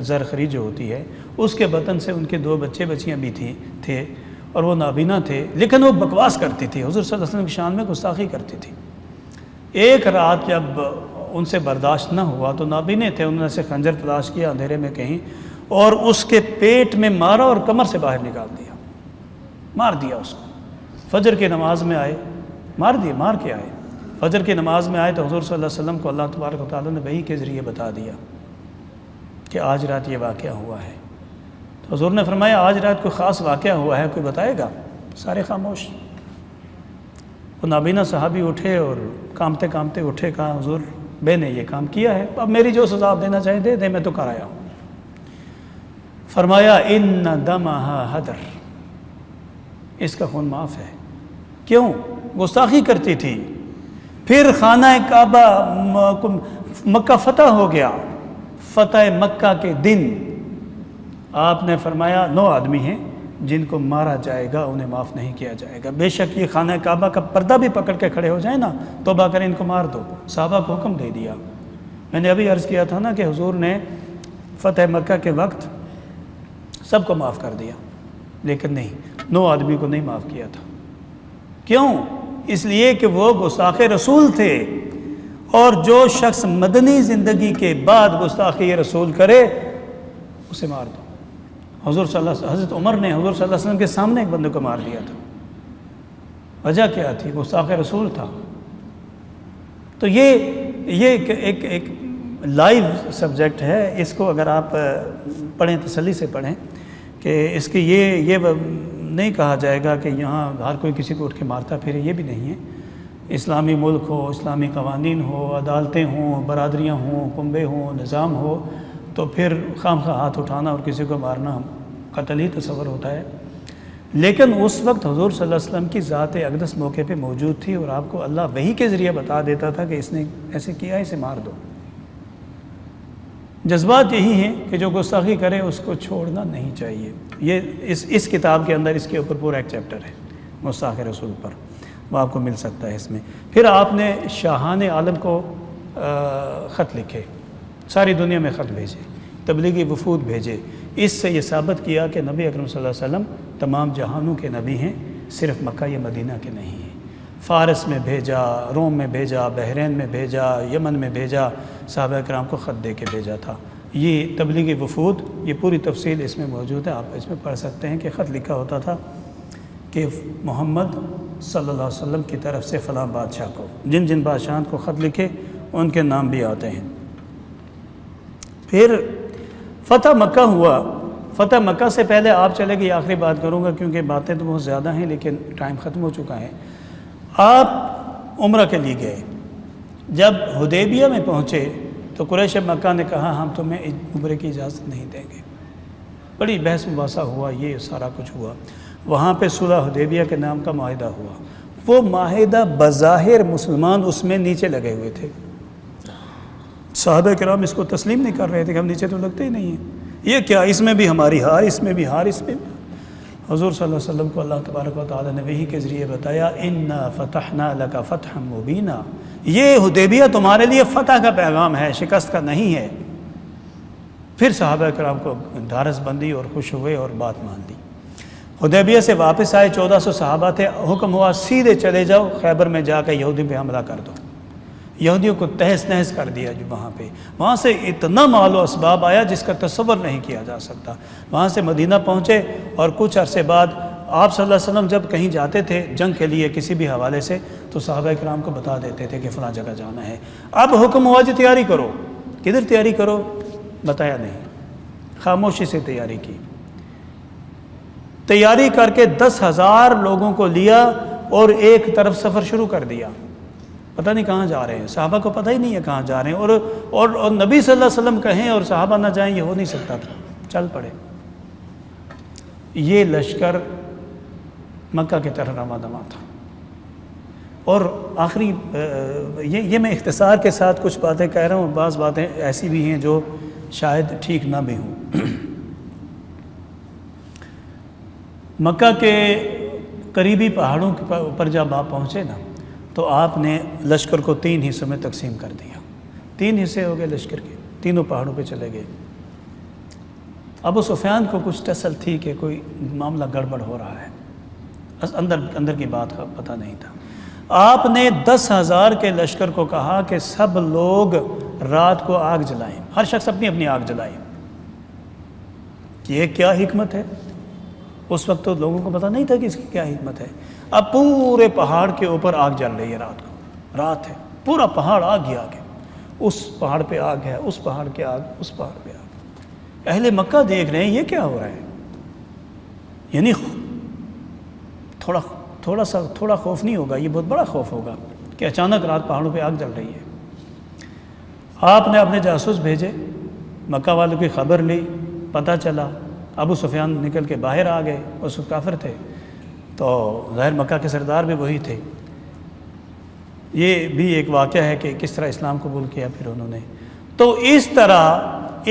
A: زرخری جو ہوتی ہے، اس کے بطن سے ان کے 2 بچیاں بھی تھے، اور وہ نابینا تھے، لیکن وہ بکواس کرتی تھی، حضور صلی اللہ علیہ وسلم کی شان میں گستاخی کرتی تھی۔ ایک رات جب ان سے برداشت نہ ہوا تو نابینے تھے، انہوں نے سے خنجر تلاش کیا اندھیرے میں کہیں، اور اس کے پیٹ میں مارا اور کمر سے باہر نکال دیا، مار دیا اس کو۔ فجر کی نماز میں آئے، مار کے آئے، فجر کی نماز میں آئے تو حضور صلی اللہ علیہ وسلم کو اللہ تبارک و تعالیٰ نے وحی کے ذریعے بتا دیا کہ آج رات یہ واقعہ ہوا ہے۔ تو حضور نے فرمایا آج رات کوئی خاص واقعہ ہوا ہے، کوئی بتائے گا؟ سارے خاموش۔ وہ نابینا صحابی اٹھے اور کامتے کامتے اٹھے، کہا حضور میں نے یہ کام کیا ہے، اب میری جو سزا آپ دینا چاہیں دے دیں، میں تو کر آیا ہوں۔ فرمایا ان دمہا حدر، اس کا خون معاف ہے۔ کیوں؟ گستاخی کرتی تھی۔ پھر خانہ کعبہ مکہ فتح ہو گیا، فتح مکہ کے دن آپ نے فرمایا 9 آدمی ہیں جن کو مارا جائے گا، انہیں معاف نہیں کیا جائے گا، بے شک یہ خانہ کعبہ کا پردہ بھی پکڑ کے کھڑے ہو جائیں نا، توبہ کریں، ان کو مار دو۔ صحابہ کو حکم دے دیا۔ میں نے ابھی عرض کیا تھا نا کہ حضور نے فتح مکہ کے وقت سب کو معاف کر دیا، لیکن نہیں، 9 آدمی کو نہیں معاف کیا تھا۔ کیوں؟ اس لیے کہ وہ گستاخ رسول تھے، اور جو شخص مدنی زندگی کے بعد گستاخی رسول کرے اسے مار دو۔ حضرت عمر نے حضور صلی اللہ علیہ وسلم کے سامنے ایک بندے کو مار دیا تھا، وجہ کیا تھی؟ گستاخ رسول تھا۔ تو یہ ایک لائیو سبجیکٹ ہے، اس کو اگر آپ پڑھیں، تسلی سے پڑھیں، کہ اس کی یہ نہیں کہا جائے گا کہ یہاں ہر کوئی کسی کو اٹھ کے مارتا پھرے، یہ بھی نہیں ہے۔ اسلامی ملک ہو، اسلامی قوانین ہو، عدالتیں ہوں، برادریاں ہوں، کنبے ہوں، نظام ہو، تو پھر خام خواہ ہاتھ اٹھانا اور کسی کو مارنا قتل ہی تصور ہوتا ہے۔ لیکن اس وقت حضور صلی اللہ علیہ وسلم کی ذات اقدس موقع پہ موجود تھی، اور آپ کو اللہ وحی کے ذریعے بتا دیتا تھا کہ اس نے ایسے کیا، اسے مار دو۔ جذبات یہی ہیں کہ جو گستاخی کرے اس کو چھوڑنا نہیں چاہیے۔ یہ اس کتاب کے اندر اس کے اوپر پورا ایک چیپٹر ہے گستاخ رسول پر، وہ آپ کو مل سکتا ہے اس میں۔ پھر آپ نے شاہان عالم کو خط لکھے، ساری دنیا میں خط بھیجے، تبلیغی وفود بھیجے، اس سے یہ ثابت کیا کہ نبی اکرم صلی اللہ علیہ وسلم تمام جہانوں کے نبی ہیں، صرف مکہ یا مدینہ کے نہیں ہیں۔ فارس میں بھیجا، روم میں بھیجا، بحرین میں بھیجا، یمن میں بھیجا، صحابہ کرام کو خط دے کے بھیجا تھا۔ یہ تبلیغی وفود، یہ پوری تفصیل اس میں موجود ہے، آپ اس میں پڑھ سکتے ہیں کہ خط لکھا ہوتا تھا کہ محمد صلی اللہ علیہ وسلم کی طرف سے فلاں بادشاہ کو، جن جن بادشاہوں کو خط لکھے ان کے نام بھی آتے ہیں۔ پھر فتح مکہ ہوا۔ فتح مکہ سے پہلے آپ چلے گئے، آخری بات کروں گا کیونکہ باتیں تو بہت زیادہ ہیں لیکن ٹائم ختم ہو چکا ہے۔ آپ عمرہ کے لیے گئے، جب حدیبیہ میں پہنچے تو قریش مکہ نے کہا ہم تمہیں عمرے کی اجازت نہیں دیں گے۔ بڑی بحث مباحثہ ہوا، یہ سارا کچھ ہوا۔ وہاں پہ صلح حدیبیہ کے نام کا معاہدہ ہوا۔ وہ معاہدہ بظاہر مسلمان اس میں نیچے لگے ہوئے تھے، صحابہ کرام اس کو تسلیم نہیں کر رہے تھے کہ ہم نیچے تو لگتے ہی نہیں ہیں، یہ کیا، اس میں بھی ہماری ہار، اس میں بھی ہار، اس میں بھی۔ حضور صلی اللہ علیہ وسلم کو اللہ تبارک و تعالیٰ نے وحی کے ذریعے بتایا اِنَّا فَتَحْنَا لَكَ فَتْحًا مُبِينًا، یہ حدیبیہ تمہارے لیے فتح کا پیغام ہے، شکست کا نہیں ہے۔ پھر صحابہ کرام کو ڈھارس بندی اور خوش ہوئے اور بات مان لی۔ حدیبیہ سے واپس آئے، 1400 صحابہ تھے، حکم ہوا سیدھے چلے جاؤ خیبر میں جا کے یہودی پہ حملہ کر دو۔ یہودیوں کو تہس نہس کر دیا جو وہاں سے اتنا مال و اسباب آیا جس کا تصور نہیں کیا جا سکتا. وہاں سے مدینہ پہنچے اور کچھ عرصے بعد آپ صلی اللہ علیہ وسلم جب کہیں جاتے تھے جنگ کے لیے کسی بھی حوالے سے تو صحابہ کرام کو بتا دیتے تھے کہ فلاں جگہ جانا ہے. اب حکم ہوا جی تیاری کرو. کدھر تیاری کرو بتایا نہیں, خاموشی سے تیاری کی. تیاری کر کے 10,000 لوگوں کو لیا اور ایک طرف سفر شروع کر دیا. پتہ نہیں کہاں جا رہے ہیں, صحابہ کو پتہ ہی نہیں ہے کہاں جا رہے ہیں, اور نبی صلی اللہ علیہ وسلم کہیں اور صحابہ نہ جائیں, یہ ہو نہیں سکتا تھا. چل پڑے. یہ لشکر مکہ کی طرف رواں تھا. اور آخری یہ میں اختصار کے ساتھ کچھ باتیں کہہ رہا ہوں, بعض باتیں ایسی بھی ہیں جو شاید ٹھیک نہ بھی ہوں. مکہ کے قریبی پہاڑوں کے اوپر جب آپ پہنچے نا تو آپ نے لشکر کو 3 حصوں میں تقسیم کر دیا. 3 حصے ہو گئے لشکر کے, تینوں پہاڑوں پہ چلے گئے. ابو سفیان کو کچھ ٹسل تھی کہ کوئی معاملہ گڑبڑ ہو رہا ہے, اندر کی بات کا پتہ نہیں تھا. آپ نے 10,000 کے لشکر کو کہا کہ سب لوگ رات کو آگ جلائیں, ہر شخص اپنی اپنی آگ جلائیں. یہ کیا حکمت ہے؟ اس وقت تو لوگوں کو پتہ نہیں تھا کہ اس کی کیا حکمت ہے. اب پورے پہاڑ کے اوپر آگ جل رہی ہے رات کو, رات ہے, پورا پہاڑ آگ ہی آگ ہے. اس پہاڑ پہ آگ ہے, اس پہاڑ کے آگ, اس پہاڑ پہ آگ. اہل مکہ دیکھ رہے ہیں یہ کیا ہو رہا ہے. یعنی تھوڑا خوف نہیں ہوگا, یہ بہت بڑا خوف ہوگا کہ اچانک رات پہاڑوں پہ آگ جل رہی ہے. آپ نے اپنے جاسوس بھیجے, مکہ والوں کی خبر لی, پتہ چلا. ابو سفیان نکل کے باہر آ گئے, اس وقت کافر تھے, تو ظاہر مکہ کے سردار بھی وہی تھے. یہ بھی ایک واقعہ ہے کہ کس طرح اسلام قبول کیا پھر انہوں نے. تو اس طرح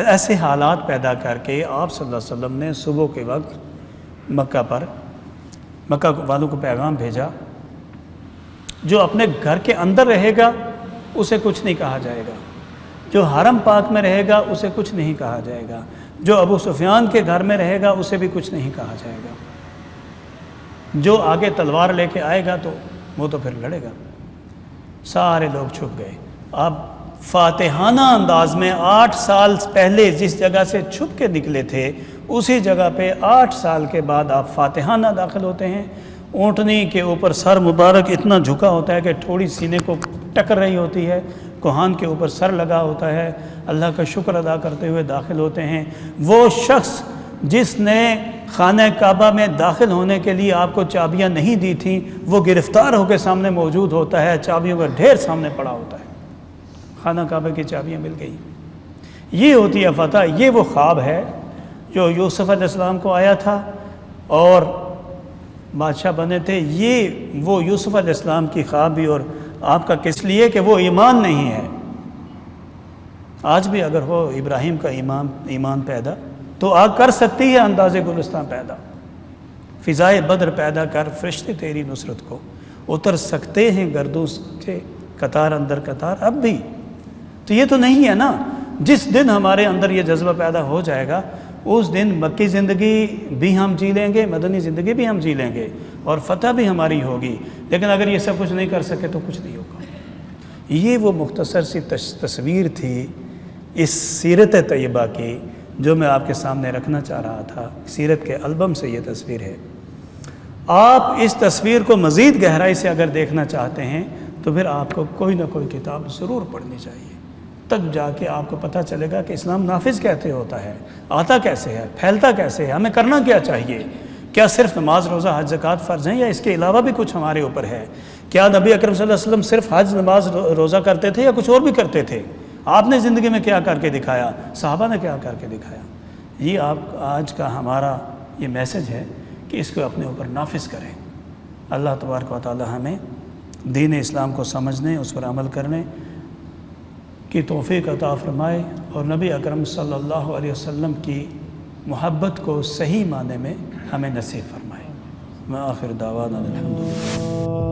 A: ایسے حالات پیدا کر کے آپ صلی اللہ علیہ وسلم نے صبح کے وقت مکہ والوں کو پیغام بھیجا, جو اپنے گھر کے اندر رہے گا اسے کچھ نہیں کہا جائے گا, جو حرم پاک میں رہے گا اسے کچھ نہیں کہا جائے گا, جو ابو سفیان کے گھر میں رہے گا اسے بھی کچھ نہیں کہا جائے گا, جو آگے تلوار لے کے آئے گا تو وہ تو پھر لڑے گا. سارے لوگ چھپ گئے. اب فاتحانہ انداز میں 8 سال پہلے جس جگہ سے چھپ کے نکلے تھے اسی جگہ پہ 8 سال کے بعد آپ فاتحانہ داخل ہوتے ہیں. اونٹنی کے اوپر سر مبارک اتنا جھکا ہوتا ہے کہ تھوڑی سینے کو ٹکر رہی ہوتی ہے, کوہان کے اوپر سر لگا ہوتا ہے, اللہ کا شکر ادا کرتے ہوئے داخل ہوتے ہیں. وہ شخص جس نے خانہ کعبہ میں داخل ہونے کے لیے آپ کو چابیاں نہیں دی تھیں وہ گرفتار ہو کے سامنے موجود ہوتا ہے, چابیوں کا ڈھیر سامنے پڑا ہوتا ہے, خانہ کعبہ کی چابیاں مل گئی. یہ ہوتی ہے فتح. یہ وہ خواب ہے جو یوسف علیہ السلام کو آیا تھا اور بادشاہ بنے تھے. یہ وہ یوسف علیہ السلام کی خواب بھی, اور آپ کا کس لیے کہ وہ ایمان نہیں ہے. آج بھی اگر ہو ابراہیم کا ایمان پیدا تو آگ کر سکتی ہے انداز گلستان پیدا, فضائے بدر پیدا کر فرشتے تیری نصرت کو اتر سکتے ہیں گردوں سے قطار اندر قطار اب بھی. تو یہ تو نہیں ہے نا. جس دن ہمارے اندر یہ جذبہ پیدا ہو جائے گا اس دن مکی زندگی بھی ہم جی لیں گے, مدنی زندگی بھی ہم جی لیں گے, اور فتح بھی ہماری ہوگی. لیکن اگر یہ سب کچھ نہیں کر سکے تو کچھ نہیں ہوگا. یہ وہ مختصر سی تصویر تھی اس سیرت طیبہ کی جو میں آپ کے سامنے رکھنا چاہ رہا تھا. سیرت کے البم سے یہ تصویر ہے. آپ اس تصویر کو مزید گہرائی سے اگر دیکھنا چاہتے ہیں تو پھر آپ کو کوئی نہ کوئی کتاب ضرور پڑھنی چاہیے, تب جا کے آپ کو پتہ چلے گا کہ اسلام نافذ کیسے ہوتا ہے, آتا کیسے ہے, پھیلتا کیسے ہے, ہمیں کرنا کیا چاہیے. کیا صرف نماز روزہ حج زکوٰۃ فرض ہیں یا اس کے علاوہ بھی کچھ ہمارے اوپر ہے؟ کیا نبی اکرم صلی اللہ علیہ وسلم صرف حج نماز روزہ کرتے تھے یا کچھ اور بھی کرتے تھے؟ آپ نے زندگی میں کیا کر کے دکھایا, صحابہ نے کیا کر کے دکھایا؟ یہ آپ آج کا ہمارا یہ میسج ہے کہ اس کو اپنے اوپر نافذ کریں. اللہ تبارک و تعالی ہمیں دین اسلام کو سمجھنے, اس پر عمل کرنے کی توفیق عطا فرمائے, اور نبی اکرم صلی اللہ علیہ وسلم کی محبت کو صحیح معنی میں ہمیں نصیب فرمائے. وآخر دعوانا الحمدللہ.